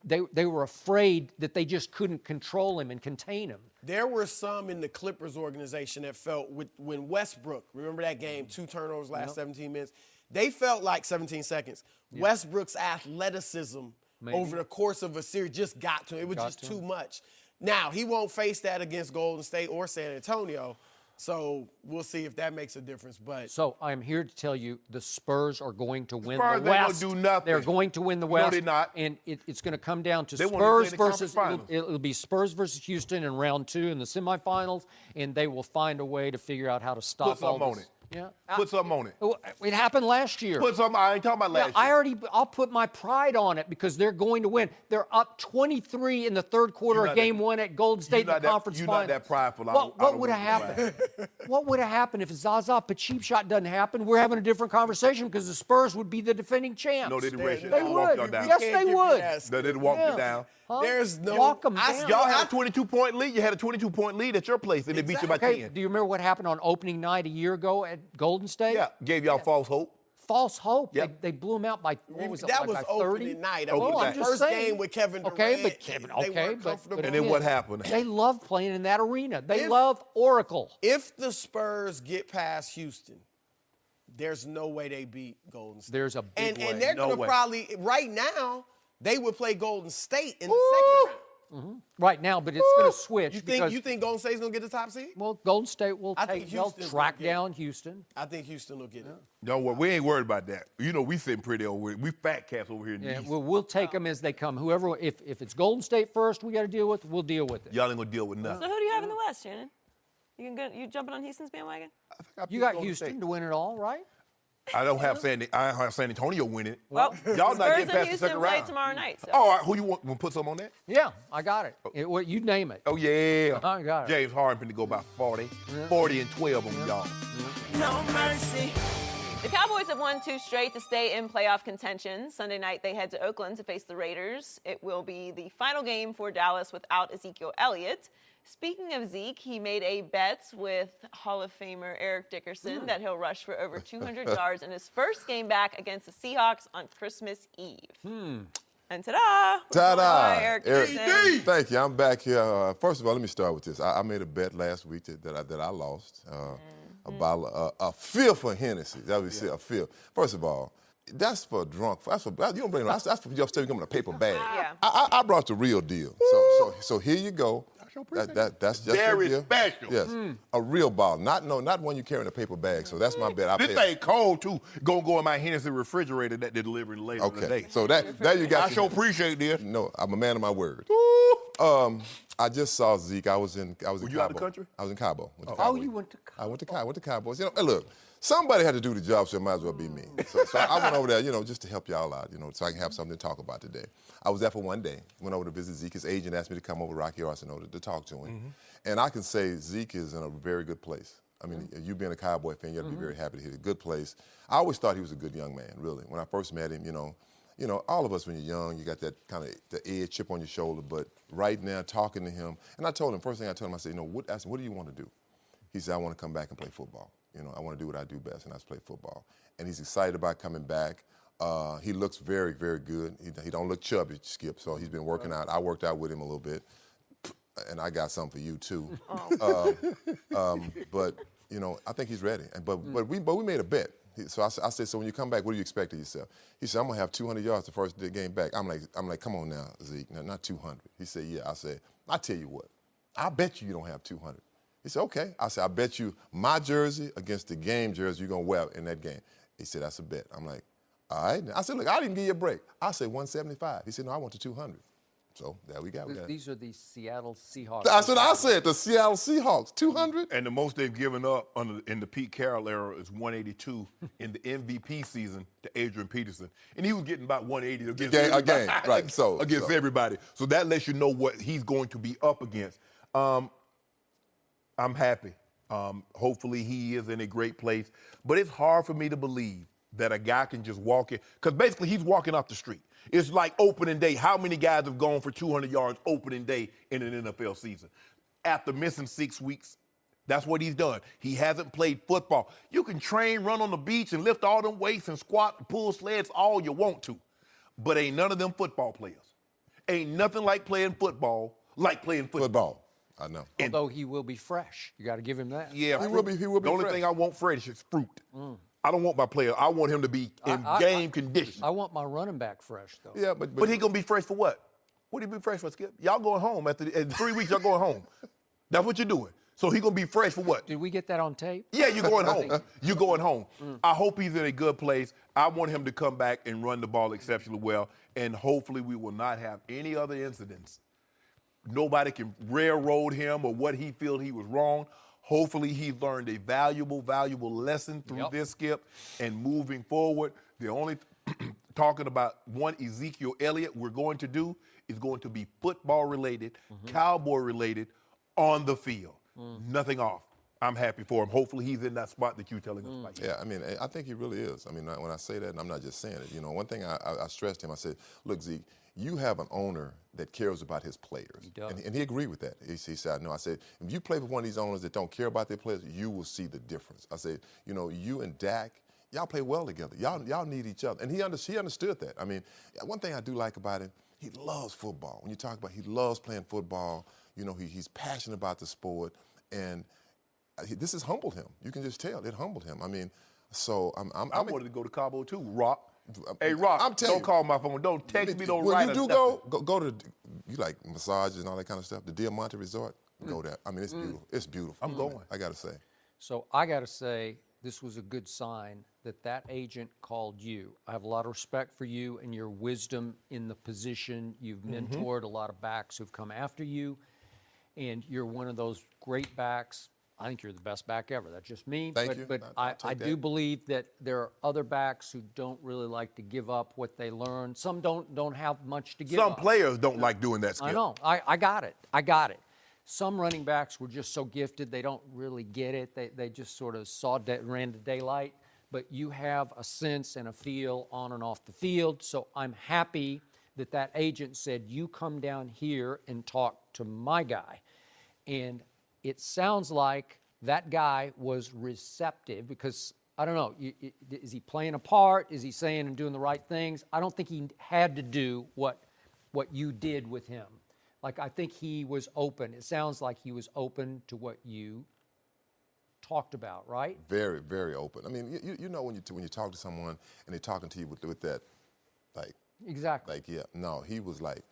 They were afraid that they just couldn't control him and contain him. There were some in the Clippers organization that felt when Westbrook, remember that game, 2 turnovers last 17 minutes, they felt like 17 seconds. Yeah. Westbrook's athleticism over the course of a series just got to him. It was just too much. Now, he won't face that against Golden State or San Antonio, so we'll see if that makes a difference. So I'm here to tell you the Spurs are going to win Spurs the West. ain't gonna do nothing. They're going to win the West. No, they're not. And it's going to come down to They won't even play Spurs in the versus conference finals. it'll be Spurs versus Houston in round 2 in the semifinals, and they will find a way to figure out how to stop Put something all on this. it. Yeah. Put something on it. It happened last year. Put something. I ain't talking about last year. I'll put my pride on it because they're going to win. They're up 23 in the third quarter of Game 1 at Golden State in the conference finals. You're not that prideful. What would have happened? What would have happened if Zaza Pachulia shot doesn't happen? We're having a different conversation because the Spurs would be the defending champs. No, they'd erase you. They would. Yes, they would. No, they'd walk you down. Huh? There's no. Walk 'em down. Y'all had a 22-point lead. You had a 22-point lead at your place, and they beat you by 10. Do you remember what happened on opening night a year ago at Golden State? Yeah, gave y'all false hope. False hope. Yep. They blew them out by, what was it, that like was by 30? opening night. Opening night. I'm just first game with Kevin Durant. Okay, but Kevin, they weren't but comfortable. And then what happened? They love playing in that arena. They love Oracle. If the Spurs get past Houston, there's no way they beat Golden State. There's a big way. And they're No going to way. probably, right now, they would play Golden State in the second round. Right now, but it's going to switch. You because, think Golden State's going to get the top seed? Well, Golden State will I think they'll Houston's track gonna get it. down Houston. I think Houston will get it. Don't worry. We ain't worried about that. We sitting pretty over. We fat cats over here in the Yeah, East. we'll take them as they come. Whoever, if it's Golden State first, we got to deal with. We'll deal with it. Y'all ain't gonna deal with nothing. So who do you have in the West, Shannon? You jumping on Houston's bandwagon? You got Houston to win it all, right? I don't have San Antonio winning. Well, Y'all not Spurs getting and past the Houston second play round. tomorrow night. So. All right, who you want to put some on that? Yeah, I got it. You name it. Oh, yeah. I got it. James Harden finna go by 40. 40 and 12 on y'all. No mercy. The Cowboys have won 2 straight to stay in playoff contention. Sunday night, they head to Oakland to face the Raiders. It will be the final game for Dallas without Ezekiel Elliott. Speaking of Zeke, he made a bet with Hall of Famer Eric Dickerson that he'll rush for over 200 yards in his first game back against the Seahawks on Christmas Eve. And ta-da! Ta-da! Hi, Eric Dickerson. Thank you. I'm back here. First of all, let me start with this. I made a bet last week that I lost about a fifth of Hennessy. That would say a fifth. First of all, that's for drunk. You don't bring that's for your stuff. You come in a paper bag. Yeah. I brought the real deal. So here you go. That's just Very your gift. special. Yes, a real ball, not one you carry in a paper bag. So that's my bet. This thing cold too. Gonna go in my Hennessy refrigerator that they're delivering later today. So there you got. I sure appreciate this. No, I'm a man of my word. I just saw Zeke. I was in Cabo. Were you out of the country? I was in Cabo. You went to Cabo. I went to Cabo. You know, hey, look, somebody had to do the job, so it might as well be me. So I went over there, just to help y'all out, so I can have something to talk about today. I was there for one day. Went over to visit Zeke. His agent asked me to come over to Rocky Arsenal to talk to him. And I can say Zeke is in a very good place. I mean, you being a Cowboy fan, you have to be very happy to hear a good place. I always thought he was a good young man, really. When I first met him, all of us when you're young, you got that kind of the edge chip on your shoulder. But right now, talking to him, and I told him, first thing I told him, I said, what do you want to do? He said, I want to come back and play football. I want to do what I do best, and that's play football. And he's excited about coming back. He looks very, very good. He don't look chubby, Skip, so he's been working out. I worked out with him a little bit, and I got something for you, too. But, I think he's ready. But we made a bet. So I said, so when you come back, what do you expect of yourself? He said, I'm going to have 200 yards the first game back. I'm like, come on now, Zeke, not 200. He said, yeah. I said, I tell you what, I bet you don't have 200. He said, okay. I said, I bet you my jersey against the game jersey you're going to wear in that game. He said, that's a bet. I'm like, all right. I said, look, I didn't give you a break. I said 175. He said, no, I want the 200. So there we go. These are the Seattle Seahawks. That's what I said, the Seattle Seahawks, 200. And the most they've given up in the Pete Carroll era is 182 in the MVP season to Adrian Peterson. And he was getting about 180 against everybody. Right. Against everybody. So that lets you know what he's going to be up against. I'm happy. Hopefully he is in a great place. But it's hard for me to believe that a guy can just walk in. Because basically he's walking off the street. It's like opening day. How many guys have gone for 200 yards opening day in an NFL season? After missing 6 weeks, that's what he's done. He hasn't played football. You can train, run on the beach, and lift all them weights and squat, pull sleds all you want to. But ain't none of them football players. Ain't nothing like playing football like playing football. I know. Although he will be fresh. You got to give him that. Yeah, He will be The only fresh. thing I want fresh is fruit. I don't want my player. I want him to be in game condition. I want my running back fresh, though. Yeah, But he gonna be fresh for what? What he be fresh for, Skip? Y'all going home in 3 weeks. Y'all going home. That's what you're doing. So he gonna be fresh for what? Did we get that on tape? Yeah, you're going home. You're going home. I hope he's in a good place. I want him to come back and run the ball exceptionally well, and hopefully we will not have any other incidents. Nobody can railroad him or what he feels he was wrong. Hopefully he learned a valuable lesson through this, Skip, and moving forward, the only talking about one Ezekiel Elliott we're going to do is going to be football related, Cowboy related on the field. Nothing off. I'm happy for him. Hopefully he's in that spot that you're telling us about. Yeah, I mean, I think he really is. I mean, when I say that, and I'm not just saying it, one thing I stressed him, I said, look, Zeke, you have an owner that cares about his players. He does. And he agreed with that. He said, no, I said, if you play with one of these owners that don't care about their players, you will see the difference. I said, you and Dak, y'all play well together. Y'all need each other. And he understood that. I mean, one thing I do like about him, he loves football. When you talk about he loves playing football, he's passionate about the sport. And this has humbled him. You can just tell. It humbled him. I mean, so I wanted to go to Cabo too, Rock. Hey, Rock, I'm telling don't call my phone. Don't text me. Don't when write. When you do go to, you like massages and all that kind of stuff, the Diamante Resort, go there. I mean, it's beautiful. It's beautiful. I'm going. I got to say. So I got to say, this was a good sign that agent called you. I have a lot of respect for you and your wisdom in the position. You've mentored a lot of backs who've come after you, and you're one of those great backs. I think you're the best back ever. That's just me. Thank you. But I do believe that there are other backs who don't really like to give up what they learn. Some don't have much to give up. Some players don't like doing that, Skip. I know. I got it. Some running backs were just so gifted, they don't really get it. They just sort of ran to daylight. But you have a sense and a feel on and off the field. So I'm happy that agent said, you come down here and talk to my guy. And it sounds like that guy was receptive because, I don't know, is he playing a part? Is he saying and doing the right things? I don't think he had to do what you did with him. Like, I think he was open. It sounds like he was open to what you talked about, right? Very, very open. I mean, you know when you talk to someone and they're talking to you with that, like. Exactly. Like, yeah, no, he was like,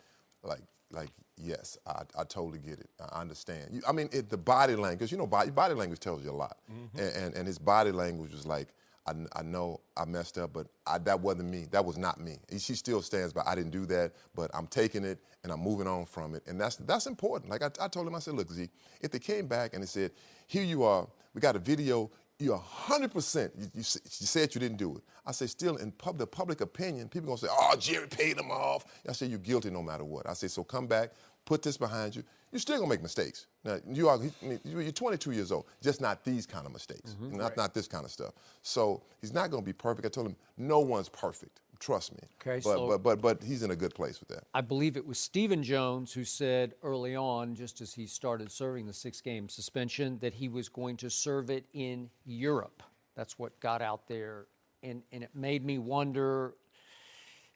yes, I totally get it. I understand. The body language, body language tells you a lot. And his body language was like, I know I messed up, but that wasn't me. That was not me. She still stands by, I didn't do that, but I'm taking it and I'm moving on from it. And that's important. Like I told him, I said, look, Zeke, if they came back and they said, here you are, we got a video, you're 100%, you said you didn't do it. I say, still in the public opinion, people gonna say, oh, Jerry paid him off. I say, you're guilty no matter what. I say, so come back, put this behind you. You're still gonna make mistakes. Now, you're 22 years old, just not these kind of mistakes, not this kind of stuff. So he's not gonna be perfect. I told him, no one's perfect, trust me. Okay, but he's in a good place with that. I believe it was Stephen Jones who said early on, just as he started serving the 6-game suspension, that he was going to serve it in Europe. That's what got out there. And it made me wonder,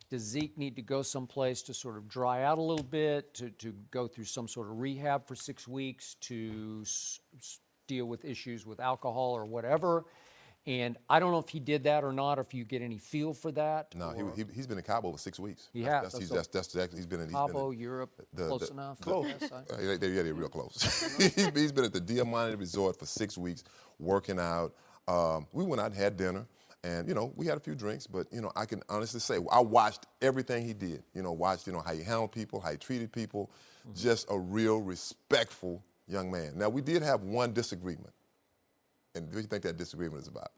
does Zeke need to go someplace to sort of dry out a little bit, to go through some sort of rehab for 6 weeks, to deal with issues with alcohol or whatever? And I don't know if he did that or not, or if you get any feel for that. No, he's been in Cabo for 6 weeks. He has. That's exactly, he's been in Cabo, Europe, close enough. Close. They're real close. He's been at the Diamante Resort for 6 weeks, working out. We went out and had dinner. And, we had a few drinks, but, I can honestly say I watched everything he did. Watched, how he handled people, how he treated people. Just a real respectful young man. Now, we did have one disagreement. And what do you think that disagreement is about?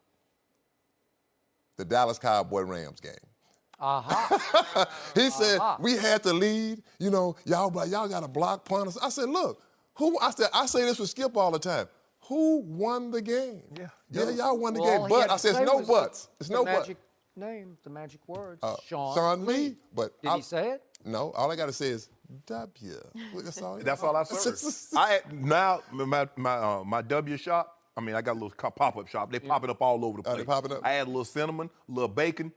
The Dallas Cowboy-Rams game. He said, we had the lead. Y'all got a block punt. I said, look, I say this with Skip all the time. Who won the game? Yeah, y'all won the game. But I said, it's no buts. It's no buts. Magic name, the magic words. Sean Lee. But did he say it? No. All I got to say is W. That's all I serve. Now my W shop. I got a little pop-up shop. They pop it up all over the place. They pop it up? I add a little cinnamon, a little bacon.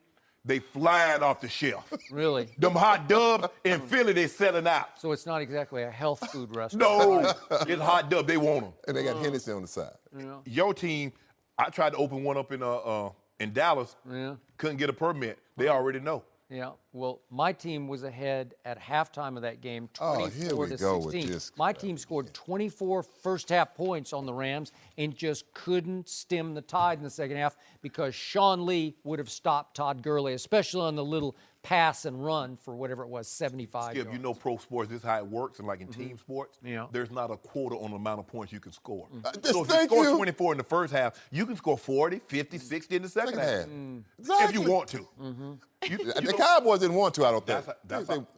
They flying off the shelf. Really? Them hot dubs in Philly, they selling out. So it's not exactly a health food restaurant. No, it's hot dub. They want them. And they got Hennessy on the side. Yeah. Your team, I tried to open one up in Dallas. Yeah. Couldn't get a permit. They already know. Yeah. Well, my team was ahead at halftime of that game, 24 here we to go 16. with this. My team scored 24 first-half points on the Rams and just couldn't stem the tide in the second half because Sean Lee would have stopped Todd Gurley, especially on the little pass and run for whatever it was, 75 Skip, yards. pro sports, this is how it works, and like in team sports, there's not a quota on the amount of points you can score. So if you score 24 in the first half, you can score 40, 50, 60 in the second half. If you want to. The Cowboys didn't want to, I don't think.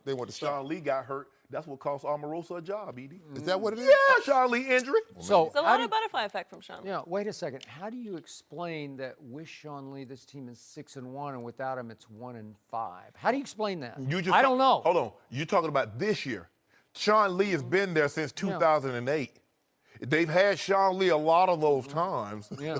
They want to stop. Sean Lee got hurt. That's what cost Omarosa a job, Edie. Is that what it is? Yeah, Sean Lee injury. So it's a lot of butterfly effect from Sean Lee. Yeah, wait a second. How do you explain that with Sean Lee, this team is 6-1, and without him, it's 1-5? How do you explain that? I don't know. Hold on. You're talking about this year. Sean Lee has been there since 2008. They've had Sean Lee a lot of those times. Yeah,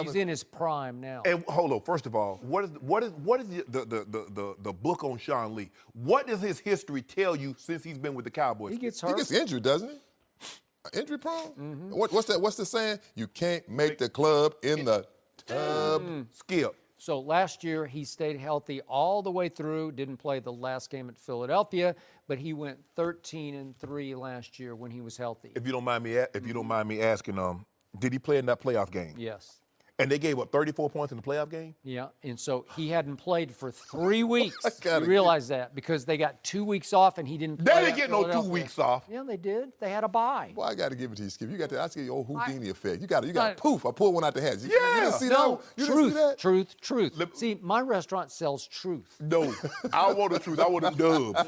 he's in his prime now. And hold on, first of all, what is the book on Sean Lee? What does his history tell you since he's been with the Cowboys? He gets hurt. He gets injured, doesn't he? Injury prone? What's that? What's the saying? You can't make the club in the tub. Skip. So last year, he stayed healthy all the way through, didn't play the last game at Philadelphia, but he went 13-3 last year when he was healthy. If you don't mind me asking, did he play in that playoff game? Yes. And they gave up 34 points in the playoff game? Yeah, and so he hadn't played for 3 weeks. You realize that because they got 2 weeks off and he didn't play. They didn't get no 2 weeks off. Yeah, they did. They had a bye. Well, I got to give it to you, Skip. You got that. I see the old Houdini effect. You got poof. I pulled one out the hat. You didn't see that? You didn't see that? Truth. See, my restaurant sells truth. No, I want the truth. I want the dubs.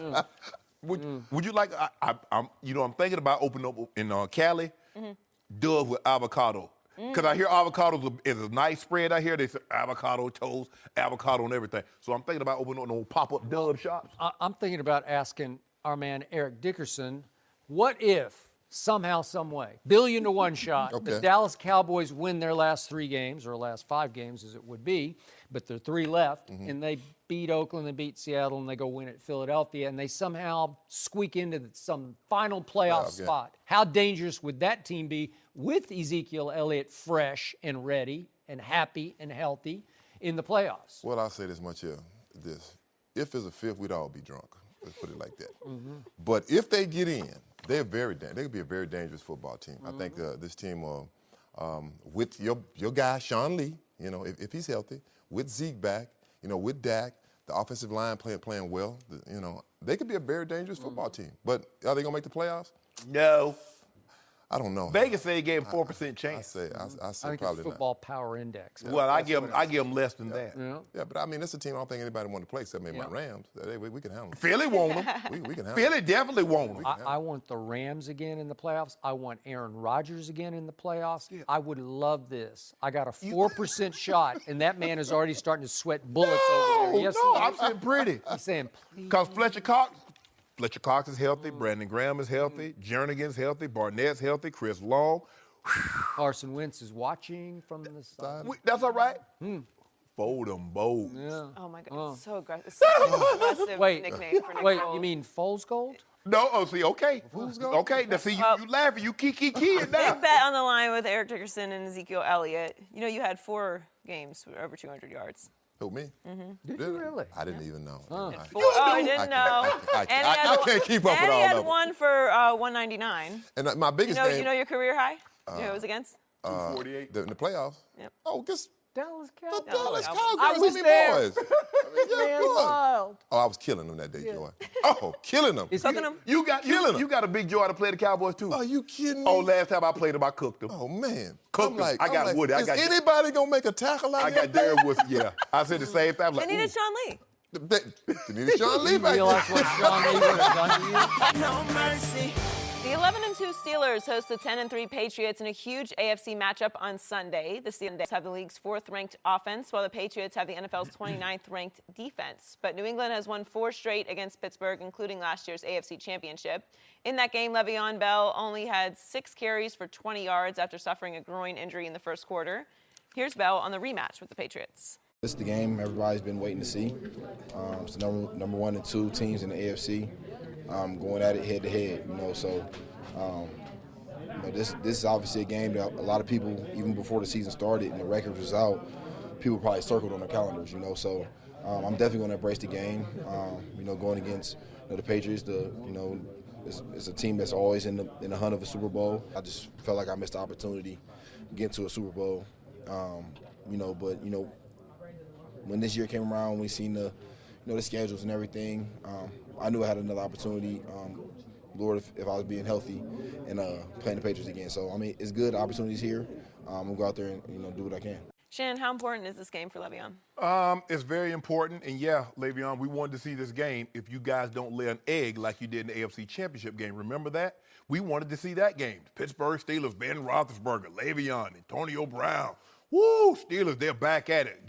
Would you like? I'm thinking about opening up in Cali, dubs with avocado. Because I hear avocados is a nice spread out here. They say avocado toast, avocado and everything. So I'm thinking about opening up those pop-up dub shops. I'm thinking about asking our man Eric Dickerson, what if somehow, some way, billion to one shot, the Dallas Cowboys win their last 3 games, or last 5 games as it would be, but there are 3 left, and they beat Oakland, they beat Seattle, and they go win at Philadelphia, and they somehow squeak into some final playoff spot. How dangerous would that team be with Ezekiel Elliott fresh and ready and happy and healthy in the playoffs? Well, I'll say this much here. If it's a fifth, we'd all be drunk. Let's put it like that. But if they get in, they could be a very dangerous football team. I think this team will, with your guy Sean Lee, if he's healthy, with Zeke back, with Dak, the offensive line playing well, they could be a very dangerous football team. But are they gonna make the playoffs? No. I don't know. Vegas say he gave him 4% chance. I say I think probably it's football power index. Well, I give him less than that. Yeah, but I mean, it's a team I don't think anybody wanted to play except maybe my Rams. We can handle them. Philly won't him. We can handle Philly definitely won't him. I want the Rams again in the playoffs. I want Aaron Rodgers again in the playoffs. I would love this. I got a 4% shot, and that man is already starting to sweat bullets over there. Yes, I'm saying pretty. He's saying, please. Because Fletcher Cox is healthy, Brandon Graham is healthy, Jernigan's healthy, Barnett's healthy, Chris Long. Carson Wentz is watching from the side. That's all right. Fold them both. Yeah. Oh my God, it's so aggressive. It's such an aggressive Wait, nickname for Nick wait, Foles. you mean Foles Gold? No, okay. Okay, now see, you laughing, you key it now. Big bet on the line with Eric Dickerson and Ezekiel Elliott. You had 4 games with over 200 yards. Who, me? Did you really? I didn't even know. I didn't know. I can't keep up with And all he had of them. one for 199. And my biggest game. You know your career high? You know who it was against? 248. In the playoffs. Yep. Oh, guess Dallas the Cowboys. Dallas I Cowboys. was me there. boys. I mean, yeah, Man good. wild. Oh, I was killing them that day, Joy. Oh, killing them. Cooking them? You got Killing 'em. you got a big joy to play the Cowboys too. Are you kidding me? Oh, last time I played them, I cooked them. Oh, man. Cooked I'm 'em. like, I got Woody. Is anybody going to make a tackle out I here? got Darren Wood. Yeah, I said the same thing. I'm like, They needed ooh. Sean Lee. They needed Sean Lee back Realize there. what Sean Lee would have done to you? No mercy. The 11-2 Steelers host the 10-3 Patriots in a huge AFC matchup on Sunday. The Steelers have the league's 4th-ranked offense, while the Patriots have the NFL's 29th-ranked defense. But New England has won 4 straight against Pittsburgh, including last year's AFC Championship. In that game, Le'Veon Bell only had 6 carries for 20 yards after suffering a groin injury in the first quarter. Here's Bell on the rematch with the Patriots. This is the game everybody's been waiting to see. It's the number 1 and 2 teams in the AFC going at it head to head. This is obviously a game that a lot of people, even before the season started and the record was out, people probably circled on their calendars. So I'm definitely going to embrace the game. Going against the Patriots, it's a team that's always in the hunt of a Super Bowl. I just felt like I missed the opportunity to get to a Super Bowl. When this year came around, we seen the schedules and everything. I knew I had another opportunity, Lord, if I was being healthy and playing the Patriots again. So it's good opportunities here. We'll go out there and do what I can. Shannon, how important is this game for Le'Veon? It's very important, and yeah, Le'Veon, we wanted to see this game if you guys don't lay an egg like you did in the AFC Championship game. Remember that? We wanted to see that game. Pittsburgh Steelers, Ben Roethlisberger, Le'Veon, Antonio Brown. Woo! Steelers, they're back at it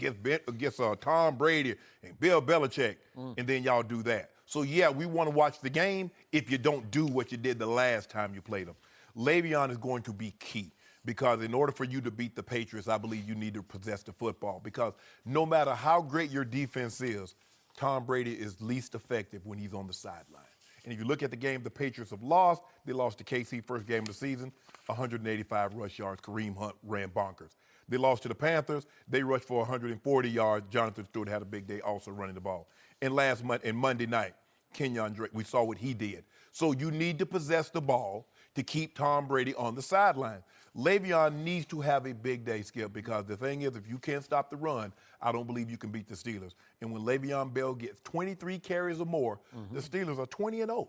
against Tom Brady and Bill Belichick, and then y'all do that. So, yeah, we want to watch the game if you don't do what you did the last time you played them. Le'Veon is going to be key because in order for you to beat the Patriots, I believe you need to possess the football because no matter how great your defense is, Tom Brady is least effective when he's on the sideline. And if you look at the game the Patriots have lost, they lost to KC first game of the season, 185 rush yards. Kareem Hunt ran bonkers. They lost to the Panthers. They rushed for 140 yards. Jonathan Stewart had a big day also running the ball. And Monday night, Kenyon Drake, we saw what he did. So you need to possess the ball to keep Tom Brady on the sideline. Le'Veon needs to have a big day, Skip, because the thing is, if you can't stop the run, I don't believe you can beat the Steelers. And when Le'Veon Bell gets 23 carries or more, the Steelers are 20-0.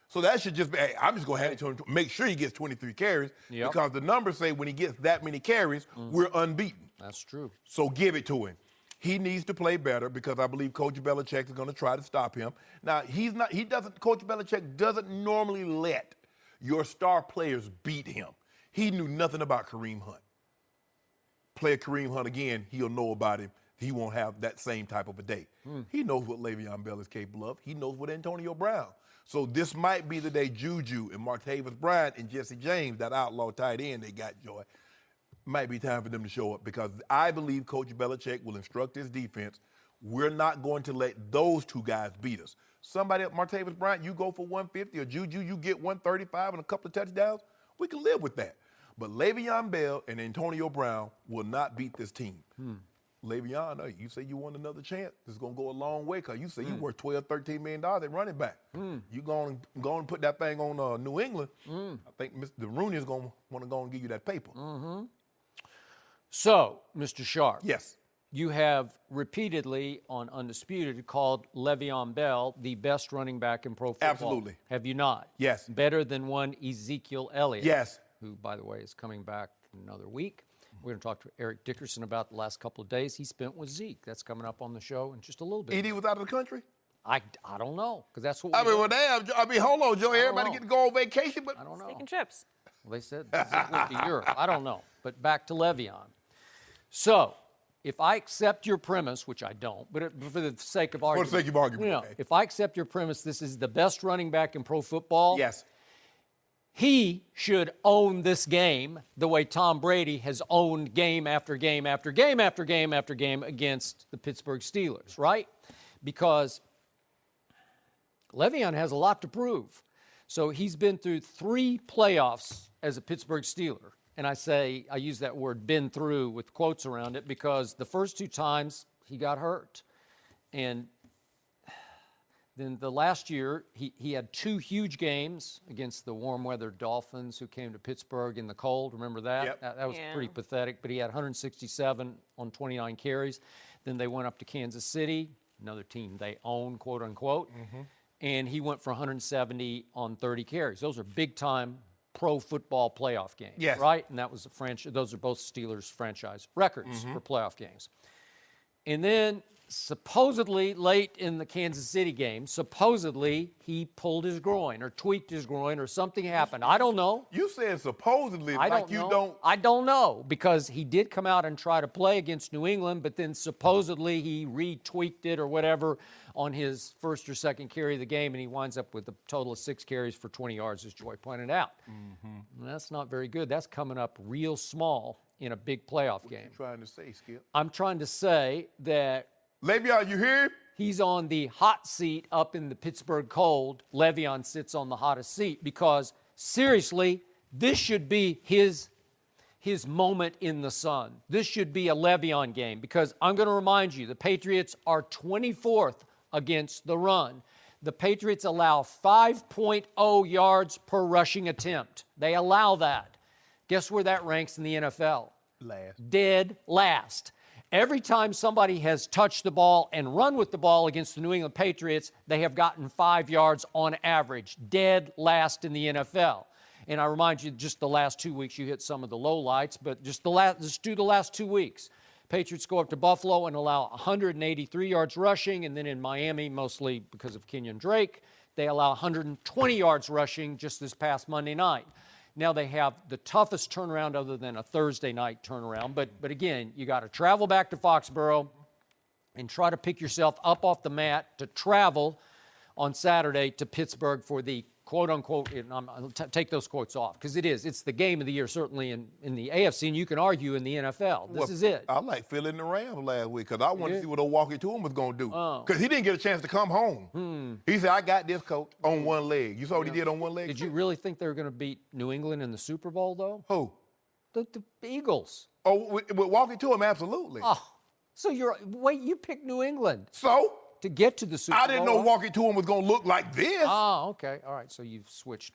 So that should just be, hey, I'm just going to hand it to him to make sure he gets 23 carries because the numbers say when he gets that many carries, we're unbeaten. That's true. So give it to him. He needs to play better because I believe Coach Belichick is going to try to stop him. Now, Coach Belichick doesn't normally let your star players beat him. He knew nothing about Kareem Hunt. Play Kareem Hunt again, he'll know about him. He won't have that same type of a day. He knows what Le'Veon Bell is capable of. He knows what Antonio Brown. So this might be the day Juju and Martavis Bryant and Jesse James, that outlaw tight end they got, Joy, might be time for them to show up because I believe Coach Belichick will instruct his defense. We're not going to let those two guys beat us. Somebody, Martavis Bryant, you go for 150, or Juju, you get 135 and a couple of touchdowns. We can live with that. But Le'Veon Bell and Antonio Brown will not beat this team. Le'Veon, you say you want another chance, this is going to go a long way because you say you worth $12, $13 million at running back. You going to put that thing on New England. I think Mr. Rooney is going to want to go and give you that paper. So, Mr. Sharpe. Yes. You have repeatedly on Undisputed called Le'Veon Bell the best running back in pro football. Absolutely. Have you not? Yes. Better than one Ezekiel Elliott. Yes. Who, by the way, is coming back in another week. We're going to talk to Eric Dickerson about the last couple of days he spent with Zeke. That's coming up on the show in just a little bit. ED was out of the country? I don't know, because that's what hold on, Joe. Everybody get to go on vacation, but I don't know. Taking trips. Well, they said Zeke went to Europe. I don't know. But back to Le'Veon. So, if I accept your premise, which I don't, but for the sake of argument. For the sake of argument, okay. If I accept your premise, this is the best running back in pro football. Yes. He should own this game the way Tom Brady has owned game after game after game after game after game against the Pittsburgh Steelers, right? Because Le'Veon has a lot to prove. So he's been through 3 playoffs as a Pittsburgh Steeler. And I use that word been through with quotes around it because the first 2 times he got hurt. And then the last year, he had 2 huge games against the warm weather Dolphins who came to Pittsburgh in the cold. Remember that? Yep. That was pretty pathetic. But he had 167 on 29 carries. Then they went up to Kansas City, another team they own, quote unquote. And he went for 170 on 30 carries. Those are big time pro football playoff games, Yes. right? And that was a franchise. Those are both Steelers franchise records for playoff games. And then supposedly late in the Kansas City game, supposedly he pulled his groin or tweaked his groin or something happened. I don't know. You said supposedly I like don't I don't know because he did come out and try to play against New England, but then supposedly he retweaked it or whatever on his first or second carry of the game, and he winds up with a total of 6 carries for 20 yards, as Joy pointed out. And that's not very good. That's coming up real small in a big playoff game. What are you trying to say, Skip? I'm trying to say that Le'Veon, you hear him? he's on the hot seat up in the Pittsburgh cold. Le'Veon sits on the hottest seat because, seriously, this should be his moment in the sun. This should be a Le'Veon game because I'm going to remind you, the Patriots are 24th against the run. The Patriots allow 5.0 yards per rushing attempt. They allow that. Guess where that ranks in the NFL? Last. Dead last. Every time somebody has touched the ball and run with the ball against the New England Patriots, they have gotten 5 yards on average. Dead last in the NFL. And I remind you, just the last 2 weeks, you hit some of the lowlights, but just do the last 2 weeks. Patriots go up to Buffalo and allow 183 yards rushing, and then in Miami, mostly because of Kenyon Drake, they allow 120 yards rushing just this past Monday night. Now they have the toughest turnaround other than a Thursday night turnaround. But again, you got to travel back to Foxborough and try to pick yourself up off the mat to travel on Saturday to Pittsburgh for the quote-unquote, and I'll take those quotes off, because it's the game of the year, certainly in the AFC, and you can argue in the NFL. This is it. I like filling the Rams last week because I wanted to see what old Walkie to him was going to do. Because he didn't get a chance to come home. He said, I got this, coach, on one leg. You saw what he did on one leg? Did you really think they were going to beat New England in the Super Bowl, though? Who? The Eagles. Oh, with Walkie to him, absolutely. Oh, so you picked New England. So? To get to the Super Bowl. I didn't know Walkie to him was going to look like this. Oh, okay. All right, so you've switched.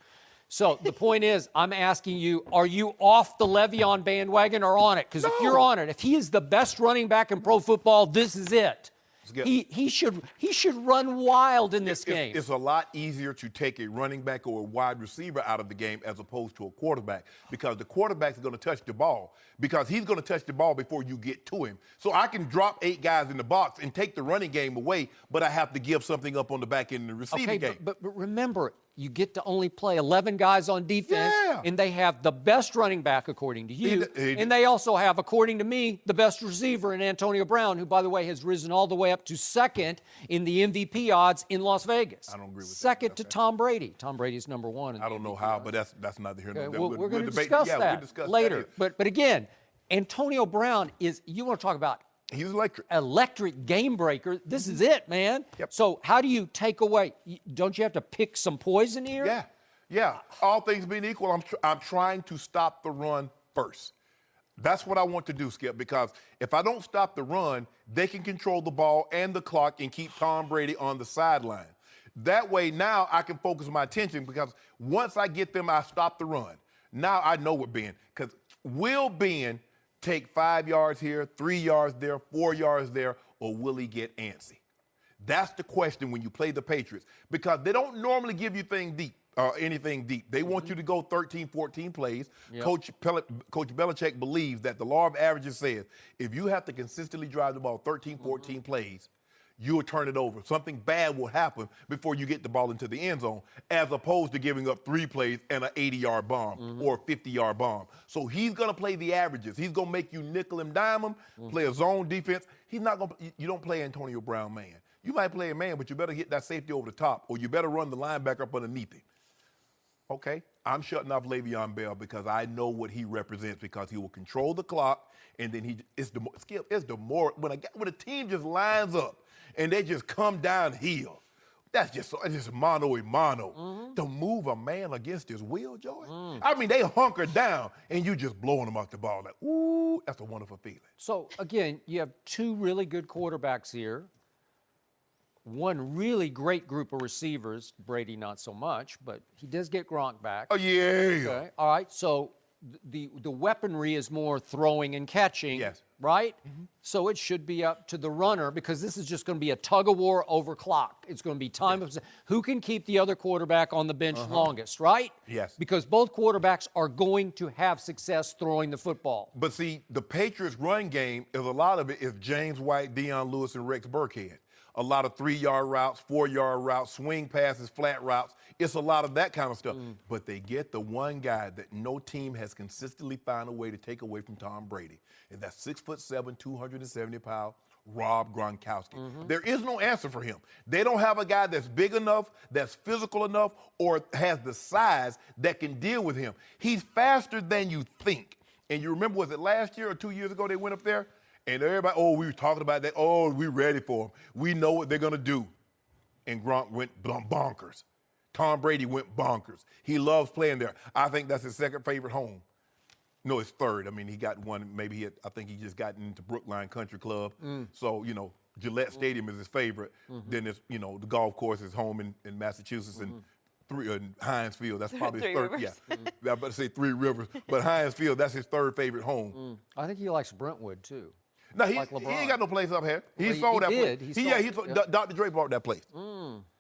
So the point is, I'm asking you, are you off the Le'Veon bandwagon or on it? Because if you're on it, if he is the best running back in pro football, this is it. He should run wild in this game. It's a lot easier to take a running back or a wide receiver out of the game as opposed to a quarterback because the quarterback's going to touch the ball because he's going to touch the ball before you get to him. So I can drop 8 guys in the box and take the running game away, but I have to give something up on the back end of the receiving game. But remember, you get to only play 11 guys on defense, and they have the best running back, according to you, and they also have, according to me, the best receiver in Antonio Brown, who, by the way, has risen all the way up to second in the MVP odds in Las Vegas. I don't agree with that. Second to Tom Brady. Tom Brady's number 1. I don't know how, but that's neither here nor there. We're going to discuss that later. But again, Antonio Brown is, you want to talk about he's electric. Electric game breaker. This is it, man. Yep. So how do you take away? Don't you have to pick some poison here? Yeah. All things being equal, I'm trying to stop the run first. That's what I want to do, Skip, because if I don't stop the run, they can control the ball and the clock and keep Tom Brady on the sideline. That way now I can focus my attention because once I get them, I stop the run. Now I know what Ben, because will Ben take 5 yards here, 3 yards there, 4 yards there, or will he get antsy? That's the question when you play the Patriots, because they don't normally give you anything deep. They want you to go 13, 14 plays. Yep. Coach Belichick believes that the law of averages says if you have to consistently drive the ball 13, 14 plays, you will turn it over. Something bad will happen before you get the ball into the end zone, as opposed to giving up 3 plays and an 80-yard bomb or a 50-yard bomb. So he's going to play the averages. He's going to make you nickel and dime him, play a zone defense. He's not going to, you don't play Antonio Brown man. You might play a man, but you better hit that safety over the top, or you better run the linebacker up underneath him. Okay, I'm shutting off Le'Veon Bell because I know what he represents, because he will control the clock, and then when a team just lines up and they just come downhill, that's just mano a mano. To move a man against his will, Joey. I mean, they hunker down and you just blowing them off the ball. Like, ooh, that's a wonderful feeling. So again, you have 2 really good quarterbacks here. One really great group of receivers, Brady not so much, but he does get Gronk back. Oh, yeah. Okay. All right, so the weaponry is more throwing and catching, yes, right? So it should be up to the runner, because this is just going to be a tug-of-war over clock. It's going to be time of who can keep the other quarterback on the bench longest, right? Yes. Because both quarterbacks are going to have success throwing the football. But see, the Patriots' run game, a lot of it is James White, Deion Lewis, and Rex Burkhead. A lot of 3-yard routes, 4-yard routes, swing passes, flat routes. It's a lot of that kind of stuff. But they get the one guy that no team has consistently found a way to take away from Tom Brady, and that's 6'7", 270-pound Rob Gronkowski. There is no answer for him. They don't have a guy that's big enough, that's physical enough, or has the size that can deal with him. He's faster than you think. And you remember, was it last year or 2 years ago they went up there? And everybody, we were talking about that. Oh, we're ready for them. We know what they're going to do. And Gronk went bonkers. Tom Brady went bonkers. He loves playing there. I think that's his second favorite home. No, it's third. I mean, he got one. Maybe I think he just got into Brookline Country Club. So, Gillette Stadium is his favorite. Then it's, the golf course is home in Massachusetts, and Heinz Field, that's probably his third. Rivers. Yeah, I was about to say Three Rivers, but Heinz Field, that's his third favorite home. I think he likes Brentwood too. No, he like LeBron. ain't got no place up here. He Well, sold that did. place. He sold it. Dr. Dre bought that place.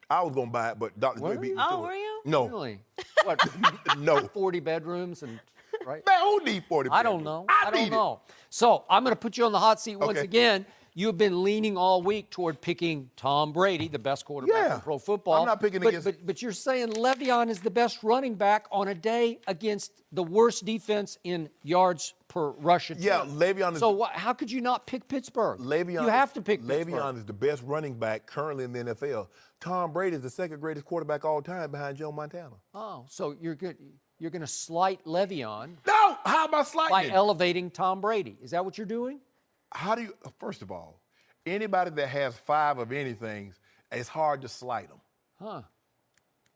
I was gonna buy it, but Dr. Dre beat me to it. Oh, were you? No, Really? What? no. 40 bedrooms and right? Man, who need 40? I don't know. I don't need know. So I'm going to put you on the hot seat once Okay. again. You have been leaning all week toward picking Tom Brady, the best quarterback in pro football. I'm not picking but, against. But you're saying Le'Veon is the best running back on a day against the worst defense in yards per rush attempt. Yeah, Le'Veon is. So how could you not pick Pittsburgh? Le'Veon, you have to pick Le'Veon Pittsburgh. is the best running back currently in the NFL. Tom Brady is the second greatest quarterback all time behind Joe Montana. Oh, so you're good. You're going to slight Le'Veon No, how about slighting by him? elevating Tom Brady. Is that what you're doing? How do you? First of all, anybody that has 5 of anything, it's hard to slight them. Huh.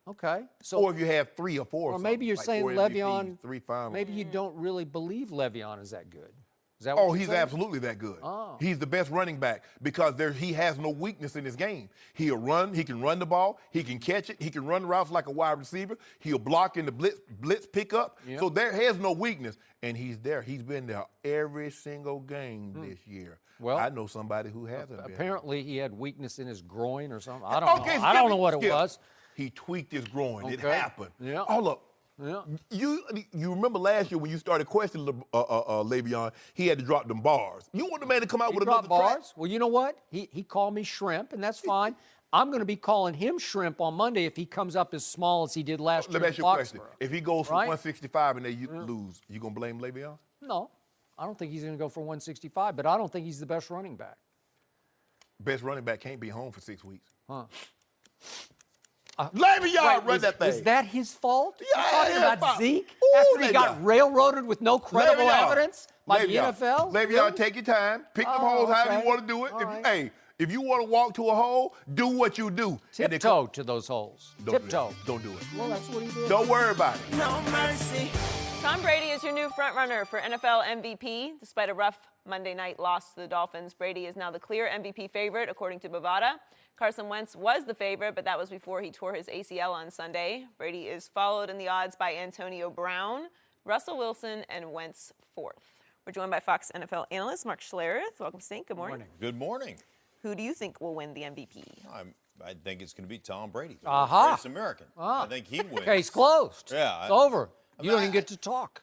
Okay. So Or if you have 3 or 4. or maybe you're like saying 4 Le'Veon. MVPs, 3 finals. Maybe you don't really believe Le'Veon is that good. Is that what Oh, you're he's saying? absolutely that good. Oh. He's the best running back because he has no weakness in his game. He'll run. He can run the ball. He can catch it. He can run routes like a wide receiver. He'll block in the blitz pickup. Yep. So there has no weakness, and he's there. He's been there every single game this year. Well, I know somebody who hasn't been. Apparently, he had weakness in his groin or something. I don't know. Skip I don't know it, what Skip. it was. He tweaked his groin. It Okay. happened. Yeah. Hold up. Yeah. You remember last year when you started questioning Le'Veon, he had to drop them bars. You want the man to come out with Drop another track? bars. Well, you know what? He called me shrimp, and that's fine. I'm going to be calling him shrimp on Monday if he comes up as small as he did last Let year me in ask you a question. Foxborough. If he goes for Right? 165 and they lose, you gonna blame Le'Veon? No, I don't think he's going to go for 165, but I don't think he's the best running back. Best running back can't be home for 6 weeks. Huh. Le'Veon, run that thing. Was that his fault? Yeah, You're talking yeah, about Bob. Zeke Ooh, after he got Le'Veon. railroaded with no credible Le'Veon. evidence by the Le'Veon. NFL? Le'Veon, Really? take your time. Pick them Oh, holes however okay. you want to do it. All right. Hey, if you want to walk to a hole, do what you do. And then Tiptoe to those holes. Don't do Tiptoe. that. Don't do it. Well, that's what he did. Don't worry about it. No mercy. Tom Brady is your new frontrunner for NFL MVP. Despite a rough Monday night loss to the Dolphins, Brady is now the clear MVP favorite, according to Bovada. Carson Wentz was the favorite, but that was before he tore his ACL on Sunday. Brady is followed in the odds by Antonio Brown, Russell Wilson, and Wentz fourth. We're joined by Fox NFL analyst Mark Schlereth. Welcome, Stink. Good morning. Good morning. Who do you think will win the MVP? I think it's going to be Tom Brady. Aha. Greatest American. I think he wins. Case closed. Yeah. It's over. You don't even get to talk.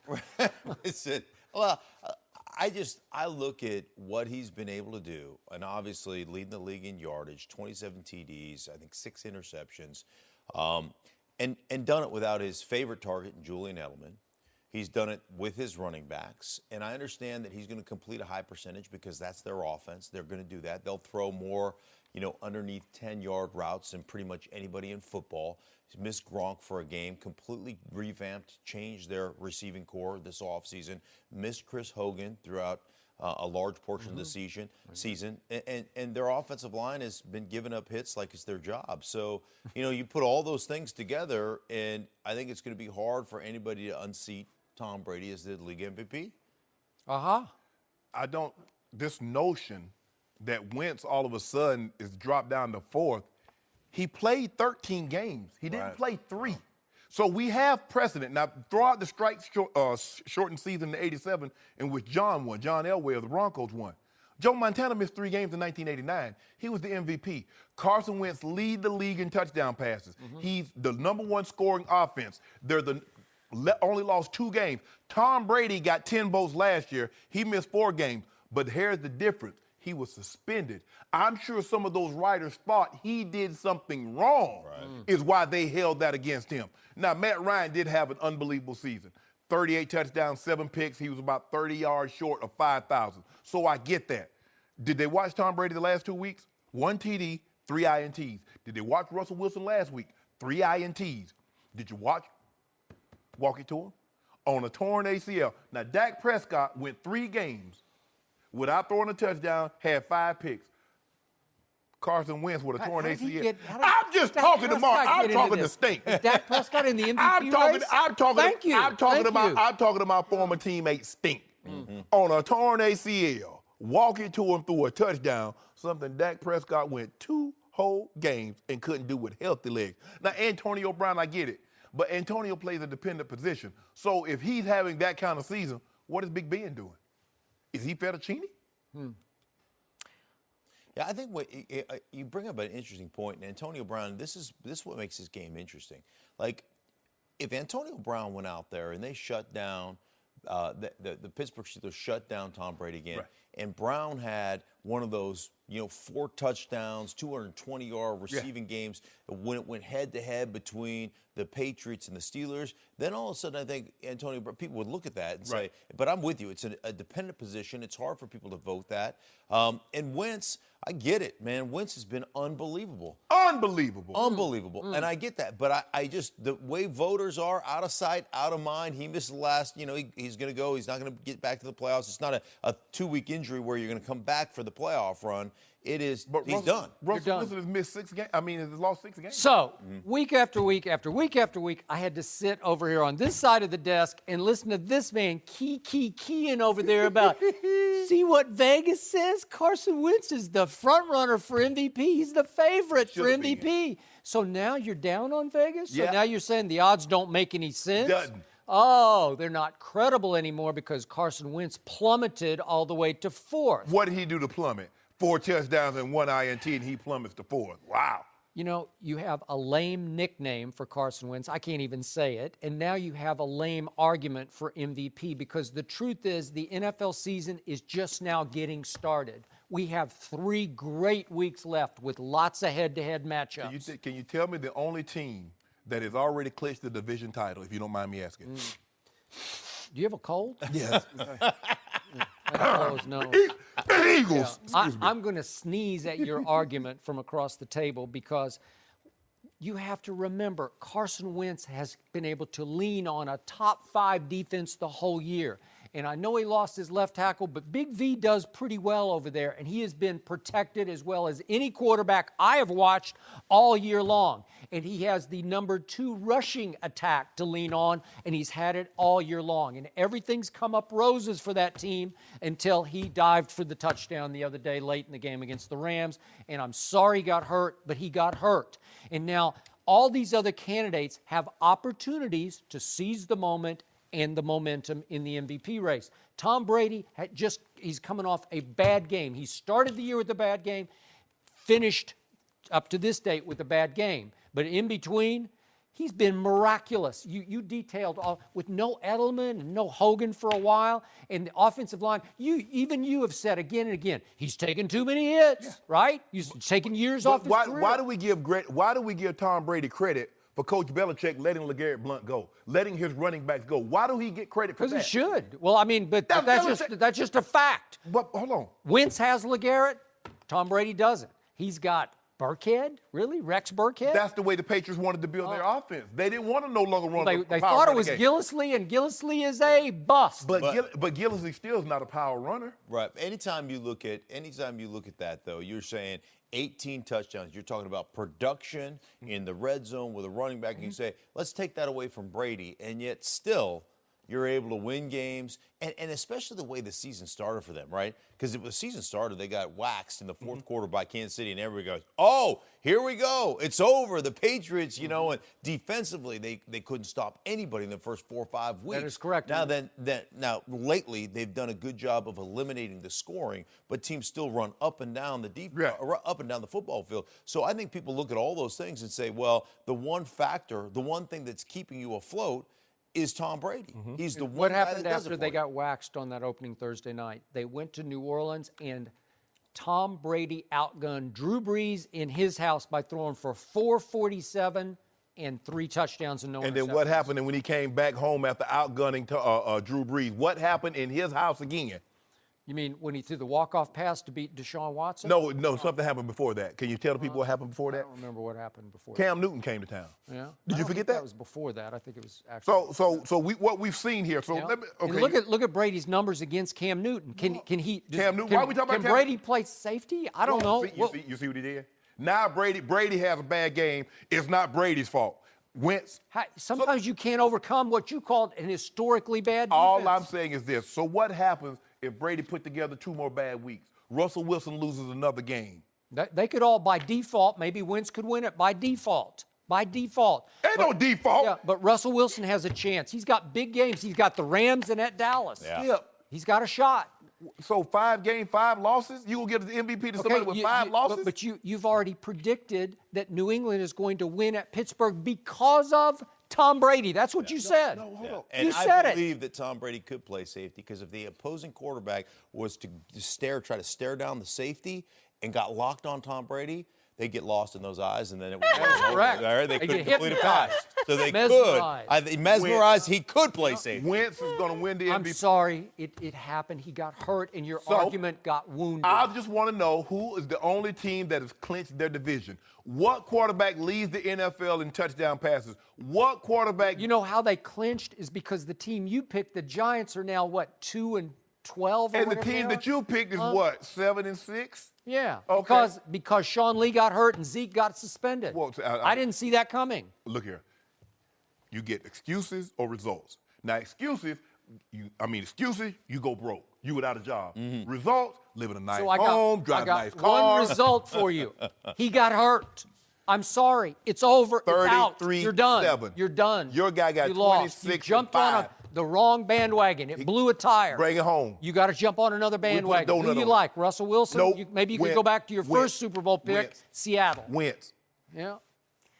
Listen, well, I look at what he's been able to do, and obviously leading the league in yardage, 27 TDs, I think 6 interceptions, and done it without his favorite target, Julian Edelman. He's done it with his running backs, and I understand that he's going to complete a high percentage because that's their offense. They're going to do that. They'll throw more, underneath 10-yard routes than pretty much anybody in football. He's missed Gronk for a game, completely revamped, changed their receiving core this offseason, missed Chris Hogan throughout a large portion of the season, and their offensive line has been giving up hits like it's their job. So, you put all those things together, and I think it's going to be hard for anybody to unseat Tom Brady as the league MVP. This notion that Wentz all of a sudden is dropped down to fourth, he played 13 games. He didn't play 3. So we have precedent. Now, throughout the shortened season in '87 in which John Elway of the Broncos won, Joe Montana missed 3 games in 1989. He was the MVP. Carson Wentz lead the league in touchdown passes. He's the #1 scoring offense. They're only lost 2 games. Tom Brady got 10 votes last year. He missed 4 games. But here's the difference. He was suspended. I'm sure some of those writers thought he did something wrong, is why they held that against him. Now, Matt Ryan did have an unbelievable season. 38 touchdowns, 7 picks. He was about 30 yards short of 5,000. So I get that. Did they watch Tom Brady the last 2 weeks? 1 TD, 3 INTs. Did they watch Russell Wilson last week? 3 INTs. Did you walk it to him? On a torn ACL. Now, Dak Prescott went 3 games without throwing a touchdown, had 5 picks. Carson Wentz with a torn ACL. I'm just talking to Mark. I'm talking to Stink. Is Dak Prescott in the MVP race? I'm talking to my former teammate Stink. On a torn ACL, walking to him through a touchdown, something Dak Prescott went 2 whole games and couldn't do with healthy legs. Now, Antonio Brown, I get it. But Antonio plays a dependent position. So if he's having that kind of season, what is Big Ben doing? Is he fettuccine? Yeah, I think you bring up an interesting point. And Antonio Brown, this is what makes this game interesting. Like, if Antonio Brown went out there and they shut down the Pittsburgh Steelers shut down Tom Brady again, and Brown had one of those 4 touchdowns, 220-yard receiving games when it went head-to-head between the Patriots and the Steelers, then all of a sudden I think Antonio Brown, people would look at that and say, but I'm with you. It's a dependent position. It's hard for people to vote that. And Wentz, I get it, man. Wentz has been unbelievable. Unbelievable. And I get that. But I just, the way voters are, out of sight, out of mind, he missed the last, he's going to go. He's not going to get back to the playoffs. It's not a 2-week injury where you're going to come back for the playoff run. It is, but he's done. Russell Wilson has missed 6 games. Has lost 6 games. So, week after week after week after week, I had to sit over here on this side of the desk and listen to this man keying over there about, see what Vegas says? Carson Wentz is the front runner for MVP. He's the favorite for MVP. So now you're down on Vegas? So now you're saying the odds don't make any sense? Doesn't. Oh, they're not credible anymore because Carson Wentz plummeted all the way to 4th. What did he do to plummet? 4 touchdowns and 1 INT, and he plummets to 4th. Wow. You have a lame nickname for Carson Wentz. I can't even say it. And now you have a lame argument for MVP because the truth is the NFL season is just now getting started. We have 3 great weeks left with lots of head-to-head matchups. Can you tell me the only team that has already clinched the division title, if you don't mind me asking? Do you have a cold? Yes. No. Eagles. I'm going to sneeze at your argument from across the table because you have to remember Carson Wentz has been able to lean on a top 5 defense the whole year. And I know he lost his left tackle, but Big V does pretty well over there, and he has been protected as well as any quarterback I have watched all year long. And he has the number 2 rushing attack to lean on, and he's had it all year long. And everything's come up roses for that team until he dived for the touchdown the other day late in the game against the Rams. And I'm sorry he got hurt, but he got hurt. And now all these other candidates have opportunities to seize the moment and the momentum in the MVP race. Tom Brady he's coming off a bad game. He started the year with a bad game, finished up to this date with a bad game. But in between, he's been miraculous. You detailed all, with no Edelman and no Hogan for a while, and the offensive line. You have said again and again, he's taken too many hits, right? He's taken years off his career. Why do we give Tom Brady credit for Coach Belichick letting LeGarrette Blount go, letting his running backs go? Why do he get credit for that? Because he should. Well, I mean, but that's just a fact. But hold on. Wentz has LeGarrette. Tom Brady doesn't. He's got Burkhead, really? Rex Burkhead? That's the way the Patriots wanted to build their offense. They didn't want to no longer run They thought it was Gillislee, and Gillislee is a bust. But Gillislee still is not a power runner. Right. Anytime you look at that, though, you're saying 18 touchdowns. You're talking about production in the red zone with a running back, and you say, let's take that away from Brady, and yet still you're able to win games, and especially the way the season started for them, right? Because the season started, they got waxed in the fourth quarter by Kansas City, and everybody goes, oh, here we go. It's over. The Patriots, and defensively, they couldn't stop anybody in the first 4 or 5 weeks. That is correct. Now, lately, they've done a good job of eliminating the scoring, but teams still run up and down up and down the football field. So I think people look at all those things and say, well, the one thing that's keeping you afloat is Tom Brady. He's the one What guy happened that does after it for they you. got waxed on that opening Thursday night? They went to New Orleans, and Tom Brady outgunned Drew Brees in his house by throwing for 447 and 3 touchdowns and no interceptions. And then what happened when he came back home after outgunning Drew Brees? What happened in his house again? You mean when he threw the walk-off pass to beat Deshaun Watson? No, something happened before that. Can you tell the people what happened before I that? don't remember what happened before Cam Newton came to town. Yeah. Did you forget that? That was before that. I think it was actually. What we've seen here. So Yeah. let me. And Okay. look at Brady's numbers against Cam Newton. Can he? Cam Newton. Why are we talking about Can Cam? Brady play safety? I don't know. You see what he did? Now Brady has a bad game. It's not Brady's fault. Wentz. Sometimes you can't overcome what you called an historically bad defense. All I'm saying is this. So what happens if Brady put together 2 more bad weeks? Russell Wilson loses another game. They could all, by default, maybe Wentz could win it by default. By default. Ain't no default. Yeah, but Russell Wilson has a chance. He's got big games. He's got the Rams and at Dallas. Yeah. He's got a shot. So 5 games, 5 losses? You will get the MVP to somebody with 5 losses? But you've already predicted that New England is going to win at Pittsburgh because of Tom Brady. That's what you said. No, hold on. And you said I believe that Tom Brady could play safety because if the opposing quarterback was to try to stare down the safety and got locked on Tom Brady, they get lost in those eyes, and then it was correct. They They couldn't get complete a pass. hypnotized. So they Mesmerized. could. Mesmerized, he could play safety. Wentz is going to win the MVP. I'm sorry. It happened. He got hurt, and your argument got wounded. I just want to know who is the only team that has clinched their division. What quarterback leads the NFL in touchdown passes? What quarterback? You know how they clinched is because the team you picked, the Giants, are now, what, 2-12 or And the whatever team they that are? you picked is what, 7-6? Yeah, Okay. because Sean Lee got hurt and Zeke got suspended. Well, I didn't see that coming. Look here. You get excuses or results. Now, excuses, you go broke. You without a job. Results, live in a nice home, drive a nice car. One result for you. He got hurt. I'm sorry. It's over. It's out. You're done. 33-7. You're done. Your guy got you lost. You 26 jumped and on 5. the wrong bandwagon. It blew a tire. Bring it home. You got to jump on another bandwagon. Who donut do you on like? Russell Wilson? Nope. Maybe you could Wentz. go back to your Wentz. first Super Bowl pick, Wentz. Seattle. Wentz. Yeah.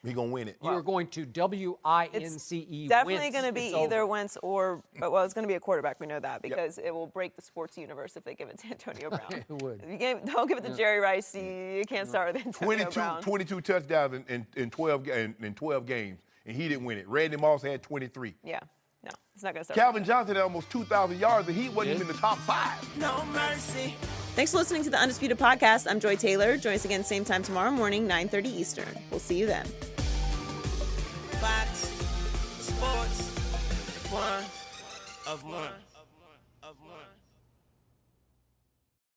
He going to win it. You're going to W-I-N-C-E. Definitely going to be It's either over. Wentz or, well, it's going to be a quarterback. We know that because it will break the sports universe if they give it to Antonio Brown. It would. If you don't give it to Jerry Rice, you can't start with Antonio Brown. 22 touchdowns in 12 games, and he didn't win it. Randy Moss had 23. Yeah, no, it's not going to start. Calvin Johnson had almost 2,000 yards, and he wasn't even in the top 5. No mercy. Thanks for listening to the Undisputed Podcast. I'm Joy Taylor. Join us again same time tomorrow morning, 9:30 Eastern. We'll see you then. Fox Sports 1 of 1. of one.